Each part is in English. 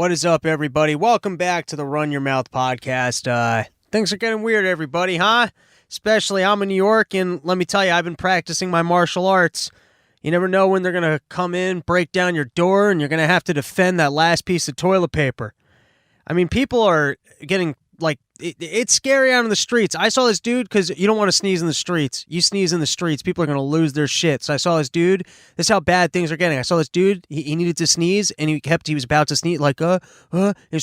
What is up, everybody? Welcome back to the Run Your Mouth podcast. Things are getting weird, everybody, huh? Especially I'm in New York, and let me tell you, I've been practicing my martial arts. You never know when they're going to come in, break down your door, and you're going to have to defend that last piece of toilet paper. I mean, people are getting, it's scary out in the streets. I saw this dude, because you don't want to sneeze in the streets. You sneeze in the streets, people are going to lose their shit. So I saw this dude. This is how bad things are getting. I saw this dude. He needed to sneeze, and he was about to sneeze, he was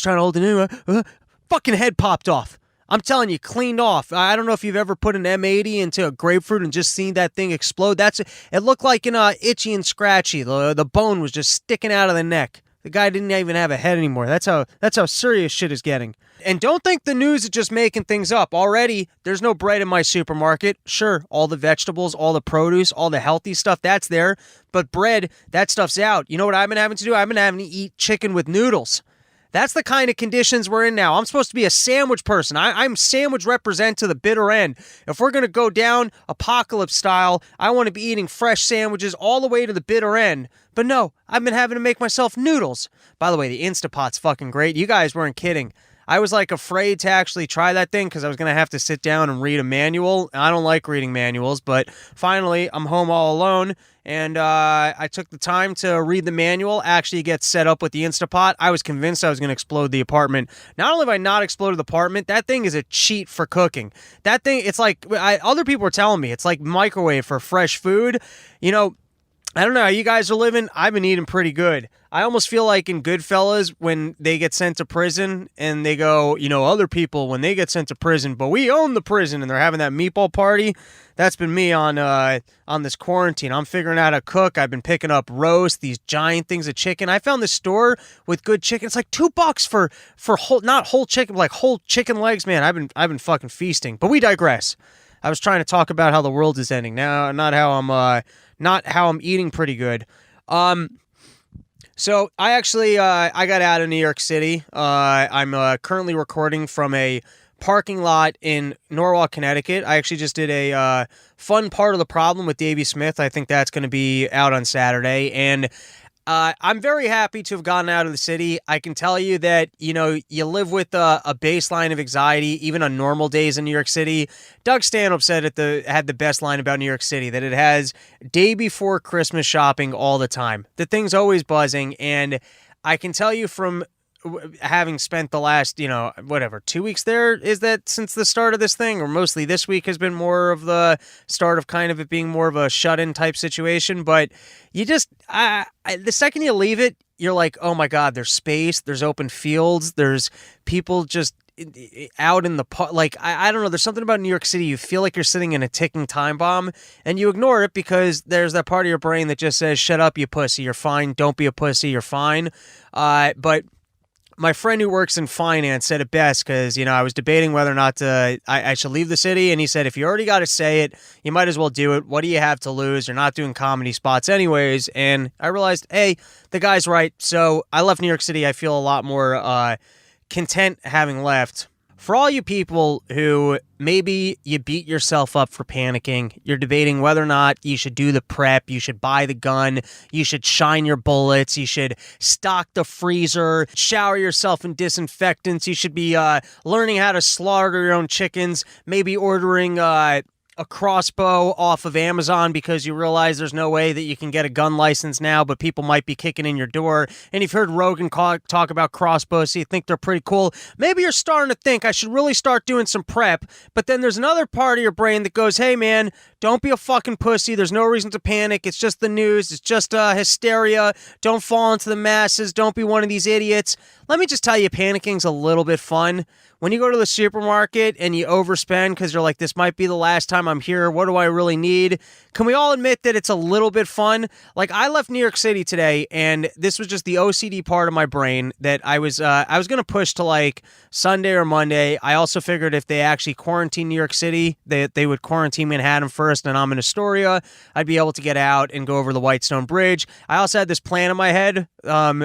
trying to hold it in. Fucking head popped off. I'm telling you, cleaned off. I don't know if you've ever put an M80 into a grapefruit and just seen that thing explode. It looked like itchy and scratchy. The bone was just sticking out of the neck. The guy didn't even have a head anymore. That's how serious shit is getting. And don't think the news is just making things up. Already, there's no bread in my supermarket. Sure, all the vegetables, all the produce, all the healthy stuff, that's there. But bread, that stuff's out. You know what I've been having to do? I've been having to eat chicken with noodles. That's the kind of conditions we're in now. I'm supposed to be a sandwich person. I'm sandwich represent to the bitter end. If we're going to go down apocalypse style, I want to be eating fresh sandwiches all the way to the bitter end. But no, I've been having to make myself noodles. By the way, the Instapot's fucking great. You guys weren't kidding. I was afraid to actually try that thing because I was going to have to sit down and read a manual. I don't like reading manuals, but finally I'm home all alone, and I took the time to read the manual, actually get set up with the Instapot. I was convinced I was going to explode the apartment. Not only have I not exploded the apartment, that thing is a cheat for cooking. That thing, it's other people were telling me, it's like microwave for fresh food. You know, I don't know how you guys are living. I've been eating pretty good. I almost feel like in Goodfellas when they get sent to prison and they go, other people when they get sent to prison, but we own the prison, and they're having that meatball party. That's been me on this quarantine. I'm figuring out how to cook. I've been picking up roast, these giant things of chicken. I found this store with good chicken. It's like $2 for whole, not whole chicken, like whole chicken legs. Man, I've been fucking feasting. But we digress. I was trying to talk about how the world is ending now, not how I'm eating pretty good. So I actually, I got out of New York City. I'm currently recording from a parking lot in Norwalk, Connecticut. I actually just did a fun part of the problem with Davey Smith. I think that's going to be out on Saturday. And I'm very happy to have gotten out of the city. I can tell you that, you live with a baseline of anxiety, even on normal days in New York City. Doug Stanhope said had the best line about New York City, that it has day before Christmas shopping all the time. The thing's always buzzing, and I can tell you from having spent the last, 2 weeks there, is that since the start of this thing, or mostly this week has been more of the start of kind of it being more of a shut-in type situation, but you just, the second you leave it, you're like, oh my God, there's space, there's open fields, there's people just out in the park. I don't know, there's something about New York City, you feel like you're sitting in a ticking time bomb, and you ignore it because there's that part of your brain that just says, shut up, you pussy, you're fine, don't be a pussy, you're fine. But my friend who works in finance said it best because, I was debating whether or not I should leave the city, and he said, if you already got to say it, you might as well do it. What do you have to lose? You're not doing comedy spots anyways. And I realized, hey, the guy's right. So I left New York City. I feel a lot more content having left. For all you people who maybe you beat yourself up for panicking, you're debating whether or not you should do the prep, you should buy the gun, you should shine your bullets, you should stock the freezer, shower yourself in disinfectants, you should be learning how to slaughter your own chickens, maybe ordering a crossbow off of Amazon because you realize there's no way that you can get a gun license now, but people might be kicking in your door. And you've heard Rogan talk about crossbows, so you think they're pretty cool. Maybe you're starting to think I should really start doing some prep, but then there's another part of your brain that goes, hey man, don't be a fucking pussy. There's no reason to panic. It's just the news. It's just hysteria. Don't fall into the masses. Don't be one of these idiots. Let me just tell you, panicking's a little bit fun. When you go to the supermarket and you overspend because you're like, this might be the last time I'm here. What do I really need? Can we all admit that it's a little bit fun? Like, I left New York City today, and this was just the OCD part of my brain that I was going to push to Sunday or Monday. I also figured if they actually quarantine New York City, they would quarantine Manhattan first, and I'm in Astoria. I'd be able to get out and go over the Whitestone Bridge. I also had this plan in my head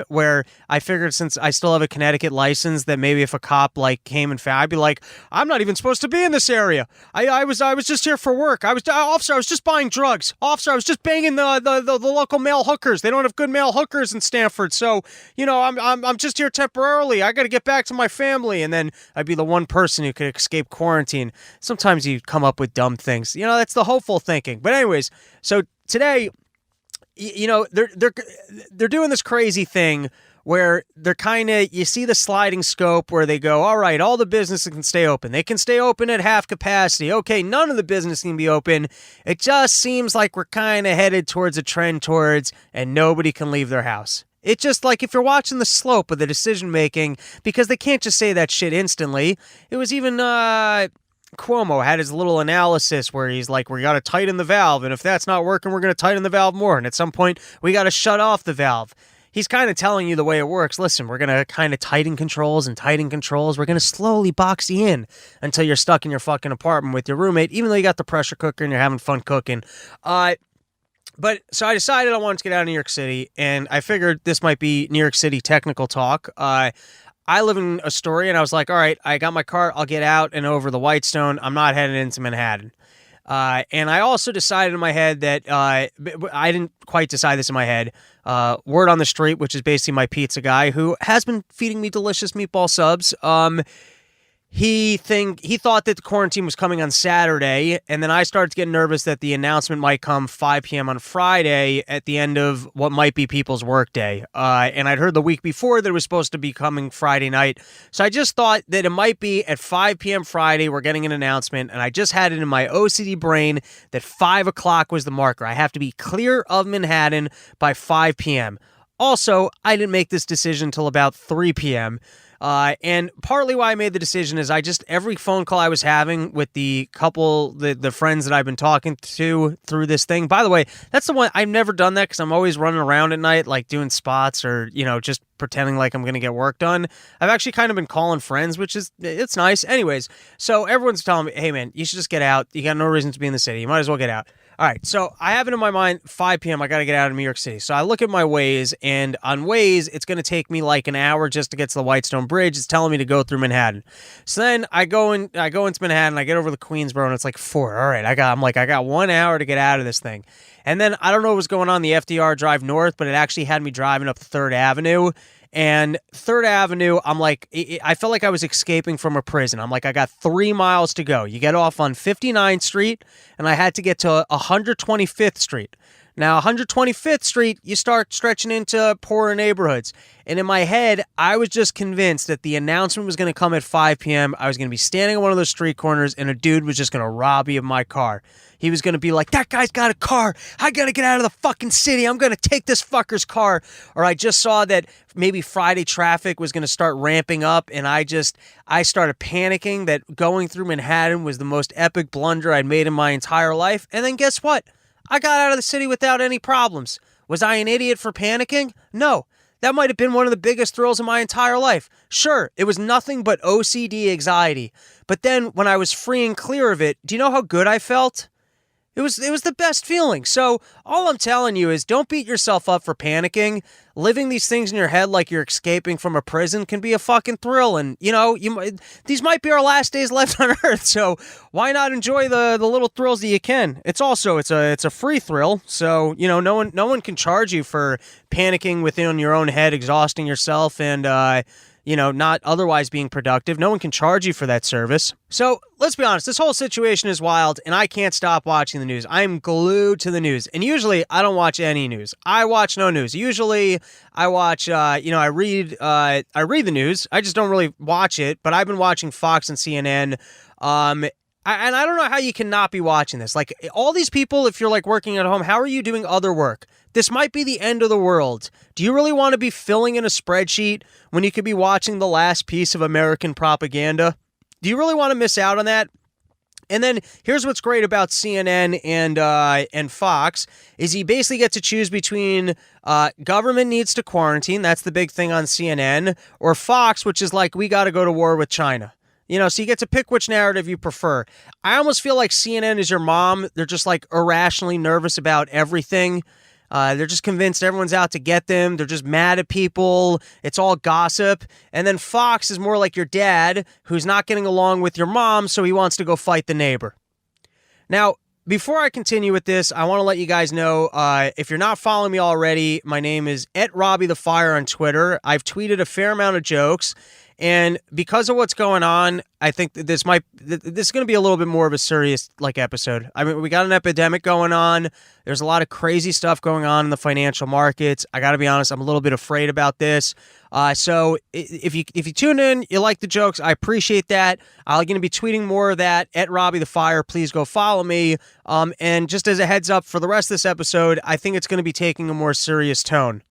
where I figured since I still have a Connecticut license that maybe if a cop came and found, I'd be like, I'm not even supposed to be in this area. I was just here here for work. Officer, I was just buying drugs. Officer, I was just banging the local male hookers. They don't have good male hookers in Stanford, so, I'm just here temporarily. I got to get back to my family. And then I'd be the one person who could escape quarantine. Sometimes you come up with dumb things. That's the hopeful thinking. But anyways, so today, they're doing this crazy thing where they're you see the sliding scope where they go, all right, all the businesses can stay open. They can stay open at half capacity. Okay, none of the business can be open. It just seems like we're kind of headed towards a trend towards, and nobody can leave their house. It's just like if you're watching the slope of the decision making, because they can't just say that shit instantly. It was even Cuomo had his little analysis where he's like, we got to tighten the valve, and if that's not working, we're going to tighten the valve more, and at some point, we got to shut off the valve. He's kind of telling you the way it works. Listen, we're going to kind of tighten controls. We're going to slowly box you in until you're stuck in your fucking apartment with your roommate, even though you got the pressure cooker and you're having fun cooking. But so I decided I wanted to get out of New York City, and I figured this might be New York City technical talk. I live in Astoria, and I was like, all right, I got my car. I'll get out and over the Whitestone. I'm not heading into Manhattan. And I also decided in my head that I didn't quite decide this in my head. Word on the street, which is basically my pizza guy, who has been feeding me delicious meatball subs. He thought that the quarantine was coming on Saturday, and then I started to get nervous that the announcement might come 5 p.m. on Friday at the end of what might be people's workday. And I'd heard the week before that it was supposed to be coming Friday night. So I just thought that it might be at 5 p.m. Friday we're getting an announcement, and I just had it in my OCD brain that 5 o'clock was the marker. I have to be clear of Manhattan by 5 p.m. Also, I didn't make this decision until about 3 p.m., and partly why I made the decision is every phone call I was having with the couple, the friends that I've been talking to through this thing. By the way, that's the one, I've never done that because I'm always running around at night, like doing spots or, just pretending like I'm going to get work done. I've actually kind of been calling friends, it's nice. Anyways, so everyone's telling me, hey man, you should just get out. You got no reason to be in the city. You might as well get out. All right, so I have it in my mind, 5 p.m., I got to get out of New York City. So I look at my Waze, and on Waze, it's going to take me like an hour just to get to the Whitestone Bridge. It's telling me to go through Manhattan. So then I go into Manhattan, I get over the Queensboro, and it's like 4. All right, I got 1 hour to get out of this thing. And then I don't know what was going on the FDR drive north, but it actually had me driving up 3rd Avenue. And 3rd Avenue, I'm like, I felt like I was escaping from a prison. I'm like, I got 3 miles to go. You get off on 59th Street, and I had to get to 125th Street. Now, 125th Street, you start stretching into poorer neighborhoods. And in my head, I was just convinced that the announcement was going to come at 5 p.m. I was going to be standing on one of those street corners, and a dude was just going to rob me of my car. He was going to be like, that guy's got a car. I got to get out of the fucking city. I'm going to take this fucker's car. Or I just saw that maybe Friday traffic was going to start ramping up, and I started panicking that going through Manhattan was the most epic blunder I'd made in my entire life. And then guess what? I got out of the city without any problems. Was I an idiot for panicking? No. That might have been one of the biggest thrills of my entire life. Sure, it was nothing but OCD anxiety. But then when I was free and clear of it, do you know how good I felt? It was the best feeling. So all I'm telling you is don't beat yourself up for panicking. Living these things in your head like you're escaping from a prison can be a fucking thrill. And, these might be our last days left on Earth. So why not enjoy the little thrills that you can? It's a free thrill. So, no one can charge you for panicking within your own head, exhausting yourself, and, not otherwise being productive. No one can charge you for that service. So let's be honest, this whole situation is wild, and I can't stop watching the news. I'm glued to the news. And usually I don't watch any news. I watch no news. Usually I watch, I read the news. I just don't really watch it, but I've been watching Fox and CNN. And I don't know how you cannot be watching this. Like, all these people, if you're like working at home, how are you doing other work? This might be the end of the world. Do you really want to be filling in a spreadsheet when you could be watching the last piece of American propaganda? Do you really want to miss out on that? And then here's what's great about CNN and Fox is you basically get to choose between government needs to quarantine, that's the big thing on CNN, or Fox, which is like, we got to go to war with China. So you get to pick which narrative you prefer. I almost feel like CNN is your mom. They're just like irrationally nervous about everything. They're just convinced everyone's out to get them. They're just mad at people. It's all gossip. And then Fox is more like your dad, who's not getting along with your mom, so he wants to go fight the neighbor. Now, before I continue with this, I want to let you guys know, if you're not following me already, my name is @RobbieTheFire on Twitter. I've tweeted a fair amount of jokes, and because of what's going on, I think that this is going to be a little bit more of a serious episode. I mean, we got an epidemic going on. There's a lot of crazy stuff going on in the financial markets. I got to be honest, I'm a little bit afraid about this. So if you tune in, you like the jokes, I appreciate that. I'm going to be tweeting more of that @RobbieTheFire. Please go follow me. And just as a heads up for the rest of this episode, I think it's going to be taking a more serious tone.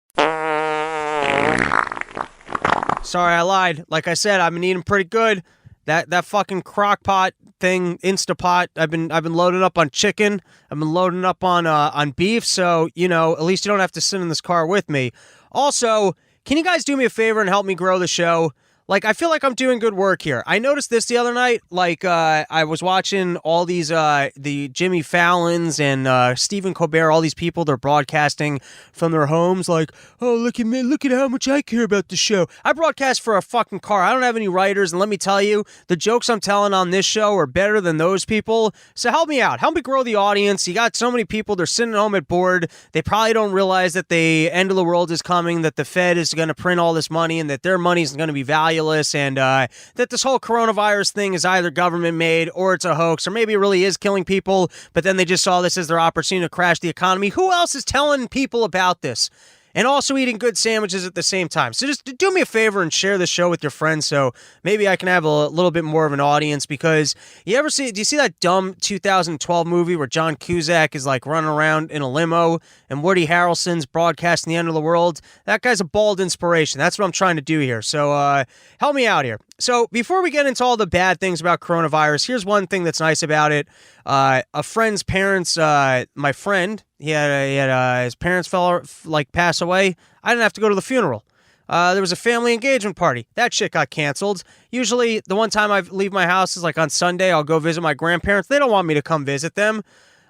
Sorry, I lied. Like I said, I've been eating pretty good. That fucking crock pot thing, Instapot. I've been loading up on chicken. I've been loading up on beef. So at least you don't have to sit in this car with me. Also, can you guys do me a favor and help me grow the show? I feel like I'm doing good work here. I noticed this the other night. I was watching all these, the Jimmy Fallons and Stephen Colbert, all these people, they're broadcasting from their homes oh, look at me, look at how much I care about the show. I broadcast for a fucking car. I don't have any writers, and let me tell you, the jokes I'm telling on this show are better than those people. So help me out. Help me grow the audience. You got so many people, they're sitting at home at bored. They probably don't realize that the end of the world is coming, that the Fed is going to print all this money, and that their money is going to be valuable. And that this whole coronavirus thing is either government made or it's a hoax, or maybe it really is killing people, but then they just saw this as their opportunity to crash the economy. Who else is telling people about this? And also eating good sandwiches at the same time. So just do me a favor and share the show with your friends so maybe I can have a little bit more of an audience, because do you see that dumb 2012 movie where John Cusack is running around in a limo and Woody Harrelson's broadcasting the end of the world? That guy's a bald inspiration. That's what I'm trying to do here. So help me out here. So before we get into all the bad things about coronavirus, here's one thing that's nice about it. A friend's parents, my friend, he had his parents pass away. I didn't have to go to the funeral. There was a family engagement party. That shit got canceled. Usually the one time I leave my house is on Sunday. I'll go visit my grandparents. They don't want me to come visit them.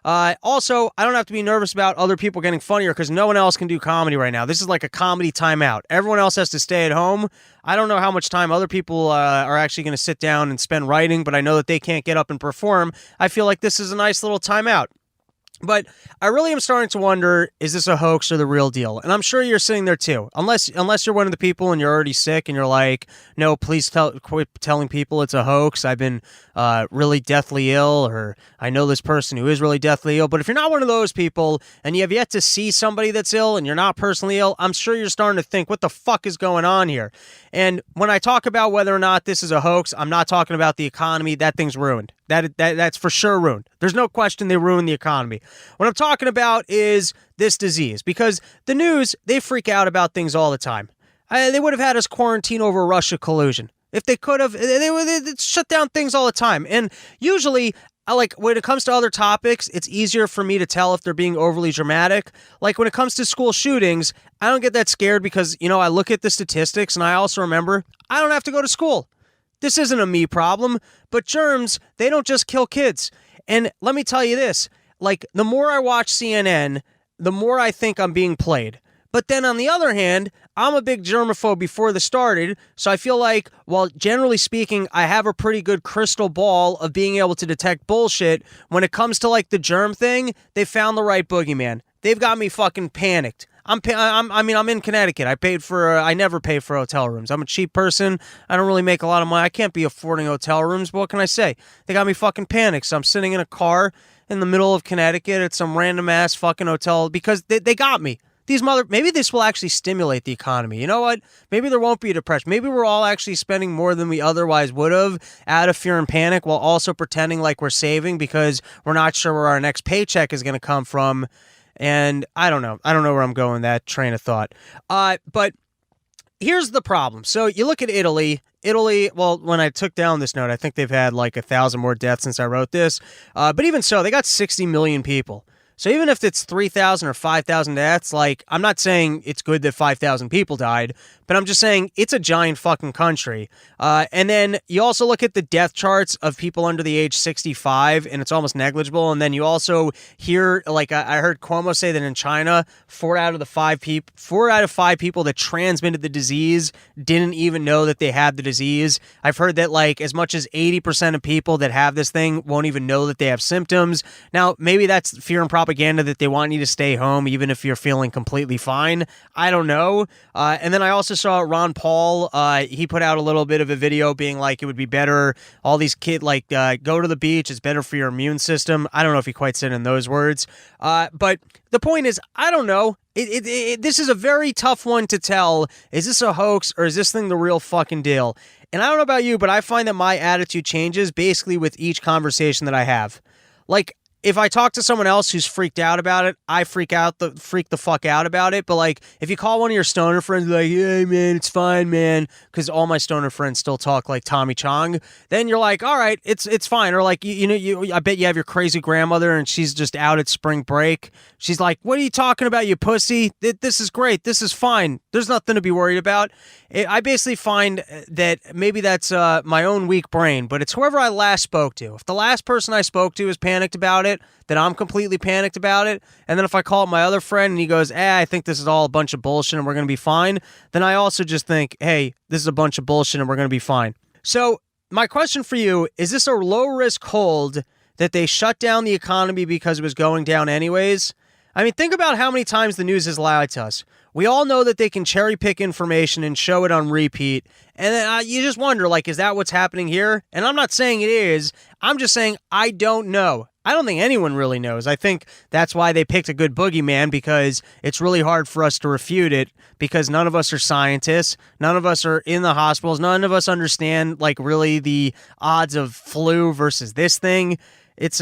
Also, I don't have to be nervous about other people getting funnier because no one else can do comedy right now. This is like a comedy timeout. Everyone else has to stay at home. I don't know how much time other people are actually going to sit down and spend writing, but I know that they can't get up and perform. I feel like this is a nice little timeout. But I really am starting to wonder, is this a hoax or the real deal? And I'm sure you're sitting there too. Unless you're one of the people and you're already sick and you're like, no, please quit telling people it's a hoax. I've been really deathly ill, or I know this person who is really deathly ill. But if you're not one of those people and you have yet to see somebody that's ill and you're not personally ill, I'm sure you're starting to think, what the fuck is going on here? And when I talk about whether or not this is a hoax, I'm not talking about the economy. That thing's ruined. That's for sure ruined. There's no question they ruined the economy. What I'm talking about is this disease, because the news, they freak out about things all the time. They would have had us quarantine over Russia collusion. If they could have, they would shut down things all the time. And usually, when it comes to other topics, it's easier for me to tell if they're being overly dramatic. When it comes to school shootings, I don't get that scared because, I look at the statistics and I also remember I don't have to go to school. This isn't a me problem, but germs, they don't just kill kids. And let me tell you this, the more I watch CNN, the more I think I'm being played. But then on the other hand, I'm a big germaphobe before this started, so I feel like, well, generally speaking, I have a pretty good crystal ball of being able to detect bullshit. When it comes to the germ thing, they found the right boogeyman. They've got me fucking panicked. I'm in Connecticut. I never pay for hotel rooms. I'm a cheap person. I don't really make a lot of money. I can't be affording hotel rooms, but what can I say? They got me fucking panicked. So I'm sitting in a car in the middle of Connecticut at some random ass fucking hotel because they got me. Maybe this will actually stimulate the economy. You know what? Maybe there won't be a depression. Maybe we're all actually spending more than we otherwise would have out of fear and panic while also pretending like we're saving because we're not sure where our next paycheck is going to come from. And I don't know. I don't know where I'm going with that train of thought. But here's the problem. So you look at Italy. Well, when I took down this note, I think they've had 1,000 more deaths since I wrote this. But even so, they got 60 million people. So even if it's 3,000 or 5,000 deaths, like, I'm not saying it's good that 5,000 people died, but I'm just saying it's a giant fucking country. And then you also look at the death charts of people under the age 65, and it's almost negligible. And then you also hear, like, I heard Cuomo say that in China, 4 out of 5 people that transmitted the disease didn't even know that they had the disease. I've heard that, like, as much as 80% of people that have this thing won't even know that they have symptoms. Now, maybe that's fear and propaganda that they want you to stay home even if you're feeling completely fine. I don't know. And then I also saw Ron Paul. He put out a little bit of a video being like, it would be better, all these kids, like, go to the beach. It's better for your immune system. I don't know if he quite said in those words. But the point is, I don't know. This is a very tough one to tell. Is this a hoax or is this thing the real fucking deal? And I don't know about you, but I find that my attitude changes basically with each conversation that I have. Like, if I talk to someone else who's freaked out about it, I freak the fuck out about it. But, like, if you call one of your stoner friends, like, hey, man, it's fine, man, because all my stoner friends still talk like Tommy Chong, then you're like, all right, it's fine. Or, like, I bet you have your crazy grandmother and she's just out at spring break. She's like, what are you talking about, you pussy? This is great. This is fine. There's nothing to be worried about. I basically find that maybe that's my own weak brain, but it's whoever I last spoke to. If the last person I spoke to is panicked about it, then I'm completely panicked about it. And then if I call up my other friend and he goes, I think this is all a bunch of bullshit and we're going to be fine, then I also just think, hey, this is a bunch of bullshit and we're going to be fine. So my question for you, is this a low-risk hold that they shut down the economy because it was going down anyways? I mean, think about how many times the news has lied to us. We all know that they can cherry pick information and show it on repeat. And then you just wonder, like, is that what's happening here? And I'm not saying it is. I'm just saying I don't know. I don't think anyone really knows. I think that's why they picked a good boogeyman, because it's really hard for us to refute it, because none of us are scientists. None of us are in the hospitals. None of us understand, like, really the odds of flu versus this thing. It's,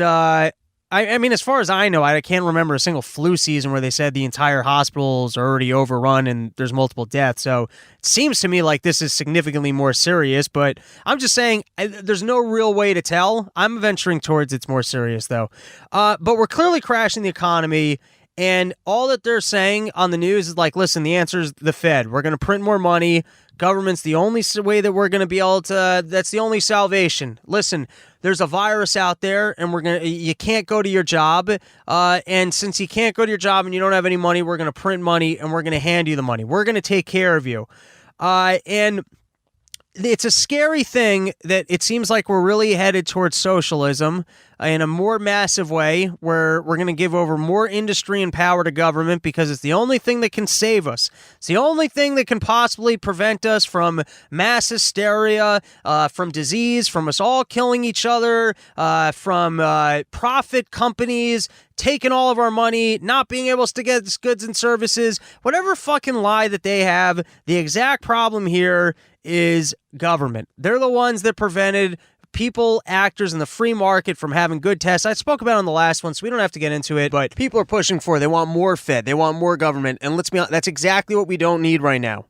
I mean, as far as I know, I can't remember a single flu season where they said the entire hospitals are already overrun and there's multiple deaths. So it seems to me like this is significantly more serious, but I'm just saying there's no real way to tell. I'm venturing towards it's more serious, though. But we're clearly crashing the economy, and all that they're saying on the news is like, listen, the answer is the Fed. We're going to print more money. Government's the only way that we're going to be able to, that's the only salvation. Listen, there's a virus out there and you can't go to your job. And since you can't go to your job and you don't have any money, we're going to print money and we're going to hand you the money. We're going to take care of you. And it's a scary thing that it seems like we're really headed towards socialism in a more massive way, where we're going to give over more industry and power to government because it's the only thing that can save us. It's the only thing that can possibly prevent us from mass hysteria, from disease, from us all killing each other, from profit companies taking all of our money, not being able to get goods and services, whatever fucking lie that they have. The exact problem here is government. They're the ones that prevented people, actors in the free market from having good tests. I spoke about it on the last one, so we don't have to get into it, but people are pushing for it. They want more Fed. They want more government. And let's be honest, that's exactly what we don't need right now.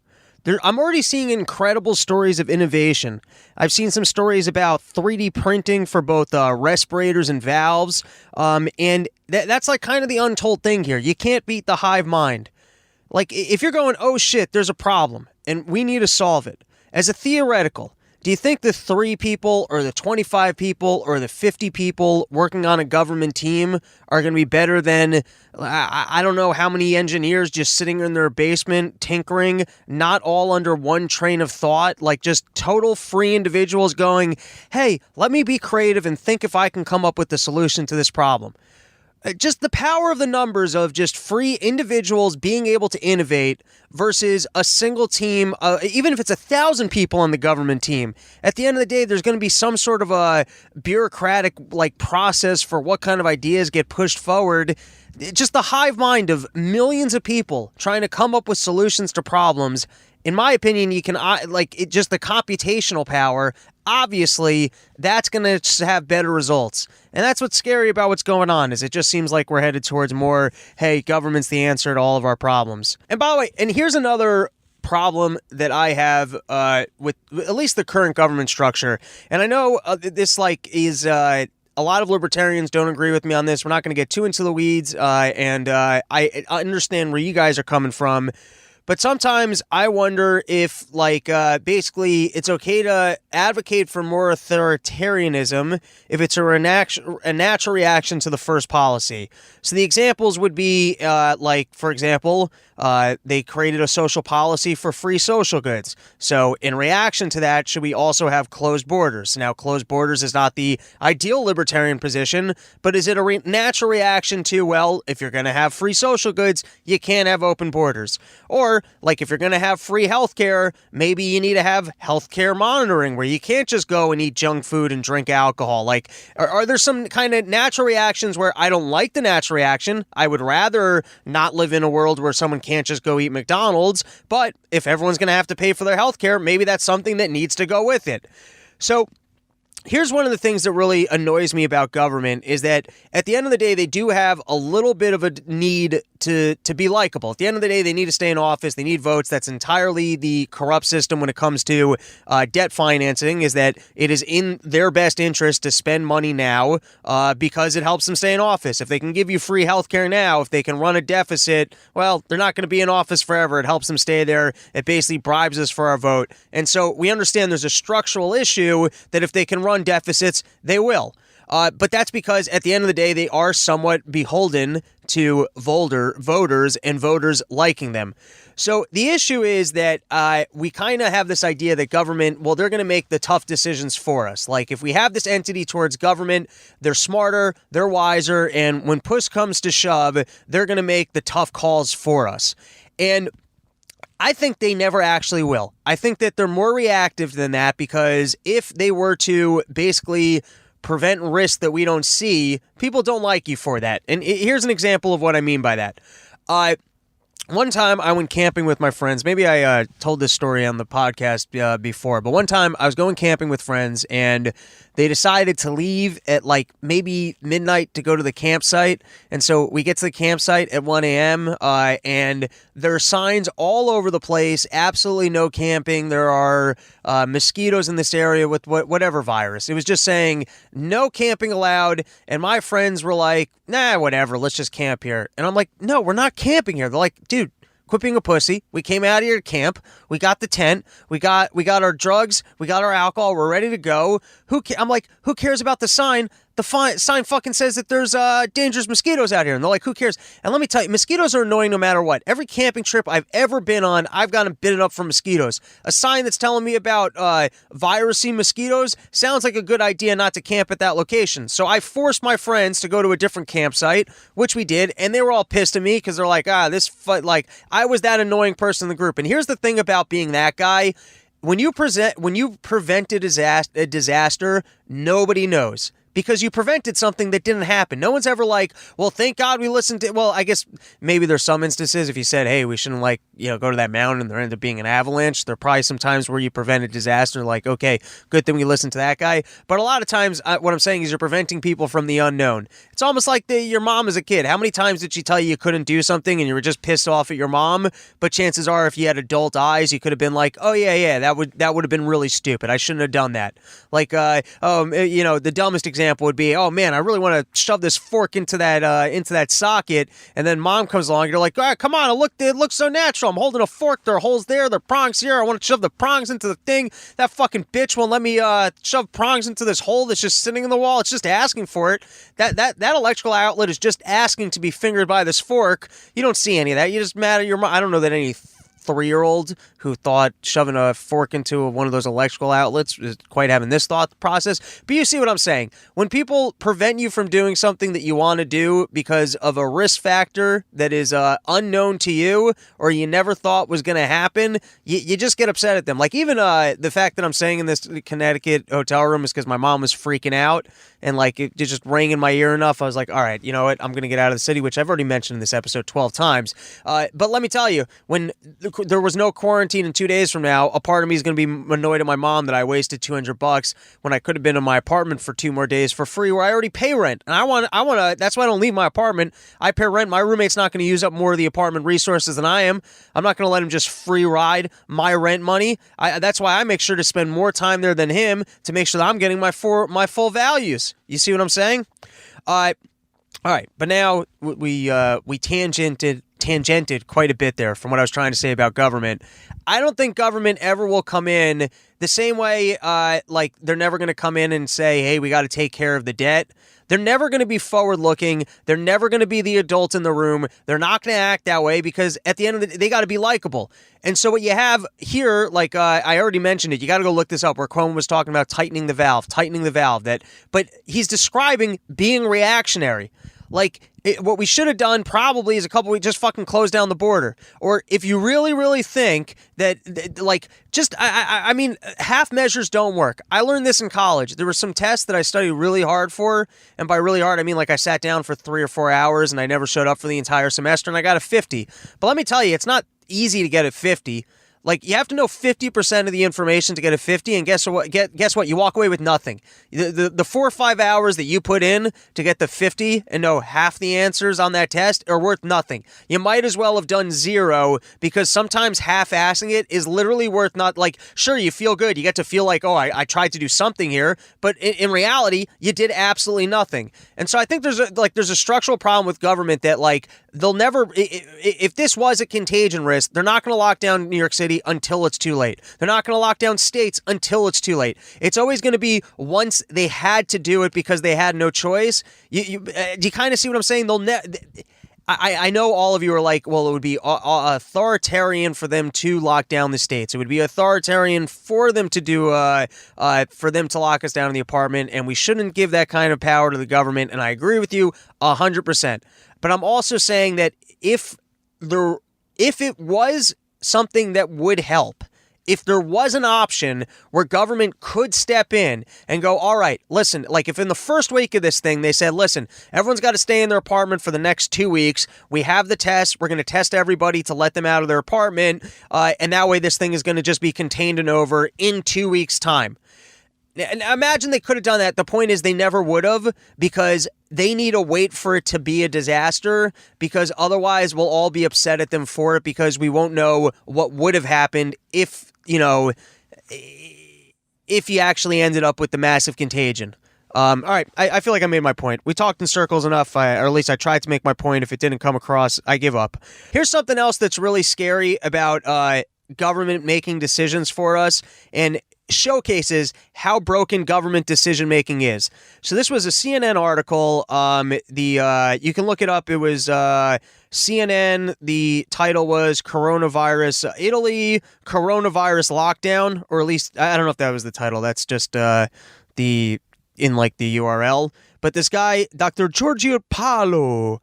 I'm already seeing incredible stories of innovation. I've seen some stories about 3D printing for both respirators and valves. And that's like kind of the untold thing here. You can't beat the hive mind. Like, if you're going, oh shit, there's a problem and we need to solve it. As a theoretical, do you think the 3 people or the 25 people or the 50 people working on a government team are going to be better than, I don't know how many engineers just sitting in their basement tinkering, not all under one train of thought, like just total free individuals going, hey, let me be creative and think if I can come up with the solution to this problem? Just the power of the numbers of just free individuals being able to innovate versus a single team, even if it's 1,000 people on the government team. At the end of the day, there's going to be some sort of a bureaucratic like process for what kind of ideas get pushed forward. Just the hive mind of millions of people trying to come up with solutions to problems. In my opinion, you can just the computational power. Obviously, that's going to have better results. And that's what's scary about what's going on, is it just seems like we're headed towards more, hey, government's the answer to all of our problems. And by the way, and here's another problem that I have with at least the current government structure. And I know this is a a lot of libertarians don't agree with me on this. We're not going to get too into the weeds, and I understand where you guys are coming from. But sometimes I wonder if, basically, it's okay to advocate for more authoritarianism if it's a natural reaction to the first policy. So the examples would be, for example, they created a social policy for free social goods. So in reaction to that, should we also have closed borders? Now, closed borders is not the ideal libertarian position, but is it a natural reaction to, well, if you're going to have free social goods, you can't have open borders? Or, if you're going to have free healthcare, maybe you need to have healthcare monitoring where you can't just go and eat junk food and drink alcohol. Are there some kind of natural reactions where I don't like the natural reaction? I would rather not live in a world where someone can't just go eat McDonald's, but if everyone's going to have to pay for their healthcare, maybe that's something that needs to go with it. So here's one of the things that really annoys me about government is that at the end of the day, they do have a little bit of a need to be likable. At the end of the day, they need to stay in office. They need votes. That's entirely the corrupt system when it comes to debt financing, is that it is in their best interest to spend money now because it helps them stay in office. If they can give you free healthcare now, if they can run a deficit, well, they're not going to be in office forever. It helps them stay there. It basically bribes us for our vote. And so we understand there's a structural issue that if they can run deficits, they will. But that's because at the end of the day, they are somewhat beholden to voters and voters liking them. So the issue is that we kind of have this idea that government, well, they're going to make the tough decisions for us. Like if we have this entity towards government, they're smarter, they're wiser, and when push comes to shove, they're going to make the tough calls for us. And I think they never actually will. I think that they're more reactive than that, because if they were to basically prevent risk that we don't see, people don't like you for that. And here's an example of what I mean by that. One time I went camping with my friends. Maybe I told this story on the podcast before, but one time I was going camping with friends and they decided to leave at maybe midnight to go to the campsite. And so we get to the campsite at 1 a.m. And there are signs all over the place. Absolutely no camping. There are mosquitoes in this area with whatever virus. It was just saying no camping allowed. And my friends were like, nah, whatever. Let's just camp here. And I'm like, no, we're not camping here. They're like, dude, quit being a pussy. We came out of here to camp. We got the tent. We got our drugs. We got our alcohol. We're ready to go. I'm like, who cares about the sign? The sign fucking says that there's dangerous mosquitoes out here. And they're like, who cares? And let me tell you, mosquitoes are annoying no matter what. Every camping trip I've ever been on, I've gotten bitten up from mosquitoes. A sign that's telling me about virusy mosquitoes sounds like a good idea not to camp at that location. So I forced my friends to go to a different campsite, which we did. And they were all pissed at me because they're like, I was that annoying person in the group. And here's the thing about being that guy. When you prevent a disaster, nobody knows. Because you prevented something that didn't happen. No one's ever like, well, thank God we listened to... Well, I guess maybe there's some instances if you said, hey, we shouldn't go to that mountain and there ended up being an avalanche. There are probably some times where you prevent a disaster, like, okay, good thing we listened to that guy. But a lot of times, what I'm saying is you're preventing people from the unknown. It's almost like your mom as a kid. How many times did she tell you couldn't do something and you were just pissed off at your mom? But chances are, if you had adult eyes, you could have been like, oh, yeah, that would have been really stupid. I shouldn't have done that. The dumbest example would be, oh man, I really want to shove this fork into that socket, and then mom comes along and you're like, all right, come on, it looks so natural. I'm holding a fork, there are holes there, there are prongs here, I want to shove the prongs into the thing. That fucking bitch won't let me shove prongs into this hole that's just sitting in the wall. It's just asking for it. That electrical outlet is just asking to be fingered by this fork. You don't see any of that. You just mad at your mom. I don't know that any 3-year-old who thought shoving a fork into one of those electrical outlets is quite having this thought process. But you see what I'm saying. When people prevent you from doing something that you want to do because of a risk factor that is unknown to you or you never thought was going to happen, you just get upset at them. Like even the fact that I'm staying in this Connecticut hotel room is because my mom was freaking out and it just rang in my ear enough. I was like, all right, you know what? I'm going to get out of the city, which I've already mentioned in this episode 12 times. But let me tell you, when there was no quarantine in 2 days from now, a part of me is going to be annoyed at my mom that I wasted $200 when I could have been in my apartment for 2 more days for free, where I already pay rent. And I want to. That's why I don't leave my apartment. I pay rent. My roommate's not going to use up more of the apartment resources than I am. I'm not going to let him just free ride my rent money. That's why I make sure to spend more time there than him to make sure that I'm getting my full values. You see what I'm saying? All right, but now we tangented quite a bit there from what I was trying to say about government. I don't think government ever will come in the same way, like they're never going to come in and say, hey, we got to take care of the debt. They're never going to be forward-looking. They're never going to be the adult in the room. They're not going to act that way because at the end of the day, they got to be likable. And so what you have here, like I already mentioned it, you got to go look this up, where Cuomo was talking about tightening the valve, but he's describing being reactionary. Like, what we should have done probably is we just fucking close down the border. Or if you really, really think that, like, just, I mean, half measures don't work. I learned this in college. There were some tests that I studied really hard for. And by really hard, I mean, like, I sat down for 3 or 4 hours and I never showed up for the entire semester and I got a 50. But let me tell you, it's not easy to get a 50. Like, you have to know 50% of the information to get a 50, and guess what? Guess what? You walk away with nothing. The 4 or 5 hours that you put in to get the 50 and know half the answers on that test are worth nothing. You might as well have done 0, because sometimes half-assing it is literally worth not, like, sure, you feel good. You get to feel like, oh, I tried to do something here, but in reality, you did absolutely nothing. And so I think there's a structural problem with government that, like, they'll never, if this was a contagion risk, they're not going to lock down New York City until it's too late. They're not going to lock down states until it's too late. It's always going to be once they had to do it because they had no choice. Do you kind of see what I'm saying? I know all of you are like, well, it would be authoritarian for them to lock down the states. It would be authoritarian for them to do, for them to lock us down in the apartment, and we shouldn't give that kind of power to the government. And I agree with you 100%. But I'm also saying that if it was something that would help, if there was an option where government could step in and go, all right, listen, like if in the first week of this thing, they said, listen, everyone's got to stay in their apartment for the next 2 weeks. We have the test. We're going to test everybody to let them out of their apartment. And that way this thing is going to just be contained and over in 2 weeks' time. And imagine they could have done that. The point is they never would have, because they need to wait for it to be a disaster, because otherwise we'll all be upset at them for it, because we won't know what would have happened if you actually ended up with the massive contagion. All right, I feel like I made my point. We talked in circles enough, or at least I tried to make my point. If it didn't come across, I give up. Here's something else that's really scary about government making decisions for us, and showcases how broken government decision-making is. So this was a CNN article. You can look it up. It was CNN. The title was Coronavirus Italy, Coronavirus Lockdown, or at least, I don't know if that was the title. That's just the URL. But this guy, Dr. Giorgio Paolo,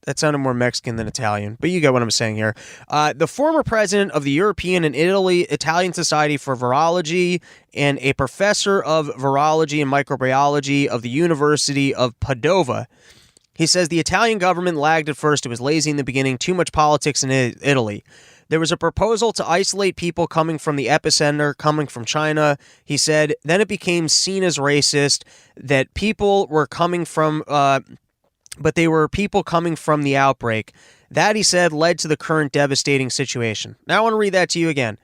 that sounded more Mexican than Italian, but you get what I'm saying here. The former president of the European and Italian Society for Virology and a professor of virology and microbiology of the University of Padova. He says the Italian government lagged at first. It was lazy in the beginning, too much politics in Italy. There was a proposal to isolate people coming from the epicenter, coming from China. He said, then it became seen as racist, that people were coming from... but they were people coming from the outbreak. That, he said, led to the current devastating situation. Now I want to read that to you again.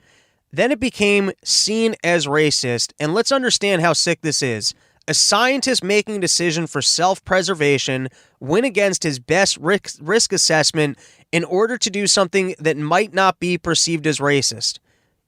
Then it became seen as racist, and let's understand how sick this is. A scientist making a decision for self-preservation went against his best risk assessment in order to do something that might not be perceived as racist.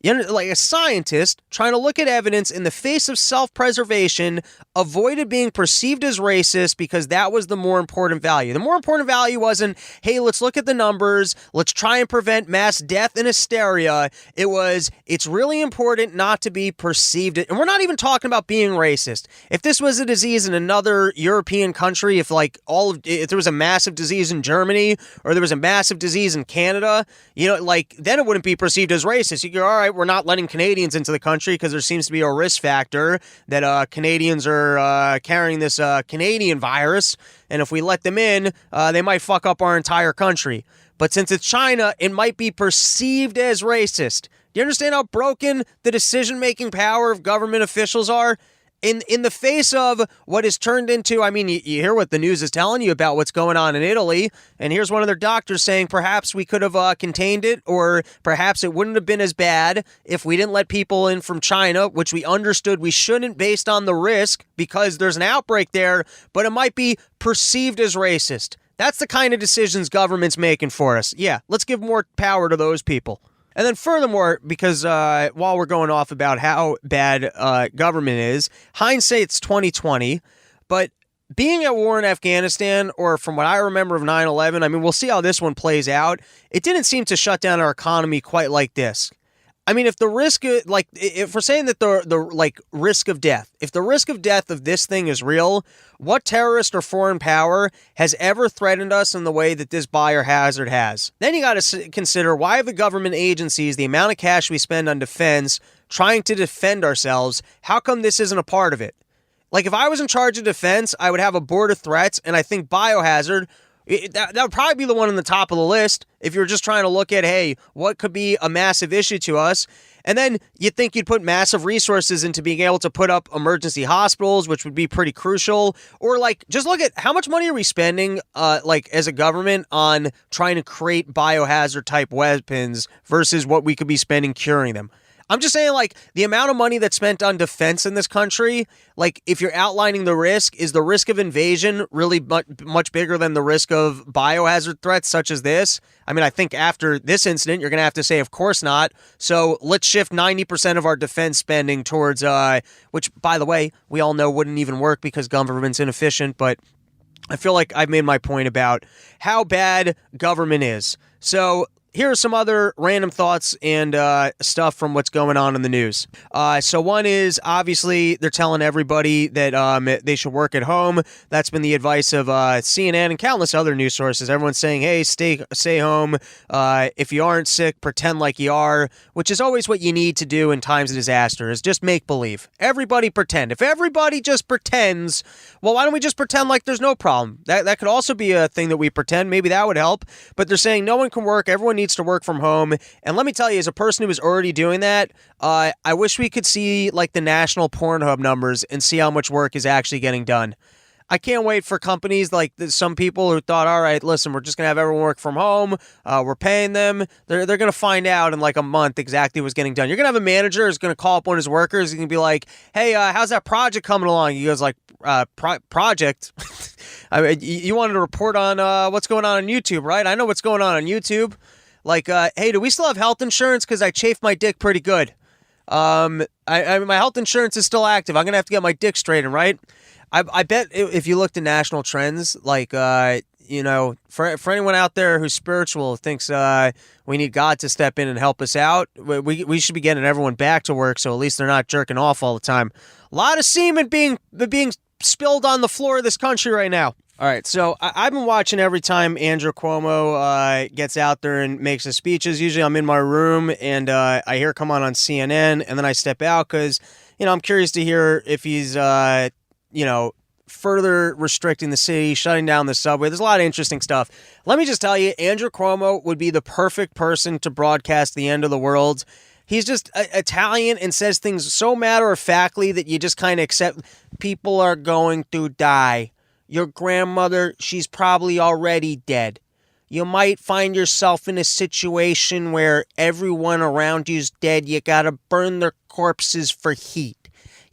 Like a scientist trying to look at evidence in the face of self-preservation, avoided being perceived as racist because that was the more important value. The more important value wasn't, hey, let's look at the numbers, let's try and prevent mass death and hysteria. It was, it's really important not to be perceived. And we're not even talking about being racist. If this was a disease in another European country, if there was a massive disease in Germany, or there was a massive disease in Canada, then it wouldn't be perceived as racist. You go, all right, we're not letting Canadians into the country because there seems to be a risk factor that Canadians are carrying this Canadian virus, and if we let them in, they might fuck up our entire country. but since it's China, it might be perceived as racist. Do you understand how broken the decision-making power of government officials are? In the face of what is turned into, I mean, you hear what the news is telling you about what's going on in Italy, and here's one of their doctors saying perhaps we could have contained it, or perhaps it wouldn't have been as bad if we didn't let people in from China, which we understood we shouldn't based on the risk because there's an outbreak there, but it might be perceived as racist. That's the kind of decisions government's making for us. Yeah, let's give more power to those people. And then furthermore, because while we're going off about how bad government is, hindsight's 2020, but being at war in Afghanistan, or from what I remember of 9/11, I mean, we'll see how this one plays out. It didn't seem to shut down our economy quite like this. I mean, if the risk, if we're saying that the risk of death, if the risk of death of this thing is real, what terrorist or foreign power has ever threatened us in the way that this biohazard has? Then you got to consider, why have the government agencies, the amount of cash we spend on defense, trying to defend ourselves, how come this isn't a part of it? Like, if I was in charge of defense, I would have a board of threats, and I think biohazard, that would probably be the one on the top of the list if you're just trying to look at, hey, what could be a massive issue to us? And then you'd think you'd put massive resources into being able to put up emergency hospitals, which would be pretty crucial. Or, just look at how much money are we spending, as a government on trying to create biohazard-type weapons versus what we could be spending curing them. I'm just saying, the amount of money that's spent on defense in this country, if you're outlining the risk, is the risk of invasion really much bigger than the risk of biohazard threats such as this? I mean, I think after this incident, you're going to have to say, of course not. So let's shift 90% of our defense spending towards, which, by the way, we all know wouldn't even work because government's inefficient, but I feel like I've made my point about how bad government is. So here are some other random thoughts and stuff from what's going on in the news. So one is, obviously, they're telling everybody that they should work at home. That's been the advice of CNN and countless other news sources. Everyone's saying, hey, stay home. If you aren't sick, pretend like you are, which is always what you need to do in times of disaster, is just make believe. Everybody pretend. If everybody just pretends, well, why don't we just pretend like there's no problem? That could also be a thing that we pretend. Maybe that would help. But they're saying no one can work. Everyone needs to work from home. And let me tell you, as a person who is already doing that, I wish we could see the national Pornhub numbers and see how much work is actually getting done. I can't wait for companies some people who thought, all right, listen, we're just going to have everyone work from home. We're paying them. They're going to find out in a month exactly what's getting done. You're going to have a manager who's going to call up one of his workers. He's going to be like, hey, how's that project coming along? He goes project? I mean, you wanted to report on what's going on YouTube, right? I know what's going on YouTube. Hey, do we still have health insurance? Because I chafed my dick pretty good. My health insurance is still active. I'm going to have to get my dick straightened, right? I bet if you looked at national trends, for anyone out there who's spiritual, thinks we need God to step in and help us out, we should be getting everyone back to work so at least they're not jerking off all the time. A lot of semen being spilled on the floor of this country right now. All right, so I've been watching every time Andrew Cuomo gets out there and makes his speeches. Usually I'm in my room and I hear come on CNN, and then I step out because, I'm curious to hear if he's, further restricting the city, shutting down the subway. There's a lot of interesting stuff. Let me just tell you, Andrew Cuomo would be the perfect person to broadcast the end of the world. He's just Italian and says things so matter-of-factly that you just kind of accept people are going to die. Your grandmother, she's probably already dead. You might find yourself in a situation where everyone around you's dead. You gotta burn their corpses for heat.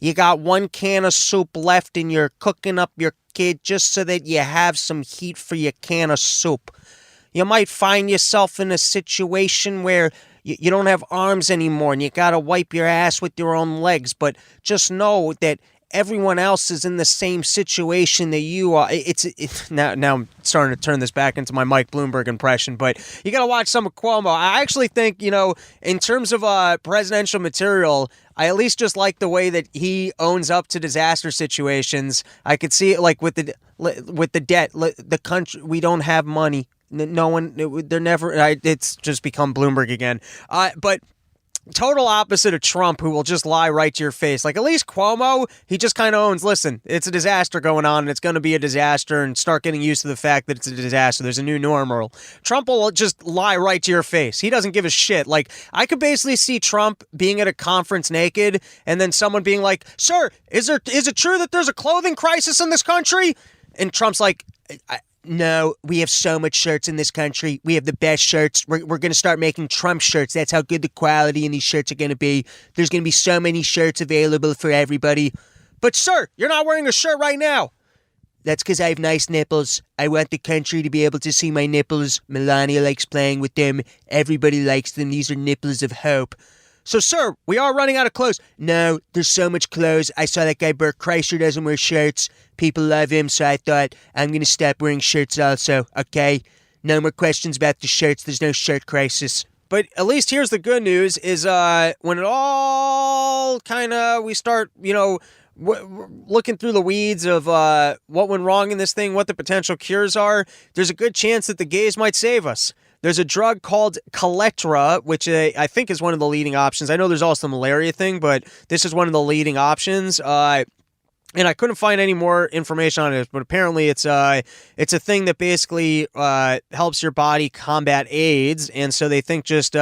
You got one can of soup left and you're cooking up your kid just so that you have some heat for your can of soup. You might find yourself in a situation where you don't have arms anymore and you gotta wipe your ass with your own legs, but just know that everyone else is in the same situation that you are. Now I'm starting to turn this back into my Mike Bloomberg impression, but you got to watch some of Cuomo. I actually think, in terms of presidential material, I at least just like the way that he owns up to disaster situations. I could see it with the debt, the country, we don't have money. No one, they're never, it's just become Bloomberg again. But total opposite of Trump, who will just lie right to your face. Like, at least Cuomo, he just kind of owns, listen, it's a disaster going on, and it's going to be a disaster, and start getting used to the fact that it's a disaster. There's a new normal. Trump will just lie right to your face. He doesn't give a shit. Like, I could basically see Trump being at a conference naked, and then someone being like, sir, is it true that there's a clothing crisis in this country? And Trump's like, no, we have so much shirts in this country. We have the best shirts. We're going to start making Trump shirts. That's how good the quality in these shirts are going to be. There's going to be so many shirts available for everybody. But, sir, you're not wearing a shirt right now. That's because I have nice nipples. I want the country to be able to see my nipples. Melania likes playing with them. Everybody likes them. These are nipples of hope. So, sir, we are running out of clothes. No, there's so much clothes. I saw that guy Bert Kreischer doesn't wear shirts. People love him, so I thought I'm going to stop wearing shirts also, okay? No more questions about the shirts. There's no shirt crisis. But at least here's the good news is when it all kind of, we start, looking through the weeds of what went wrong in this thing, what the potential cures are, there's a good chance that the gays might save us. There's a drug called Caletra, which I think is one of the leading options. I know there's also the malaria thing, but this is one of the leading options. And I couldn't find any more information on it, but apparently it's a thing that basically helps your body combat AIDS, and so they think just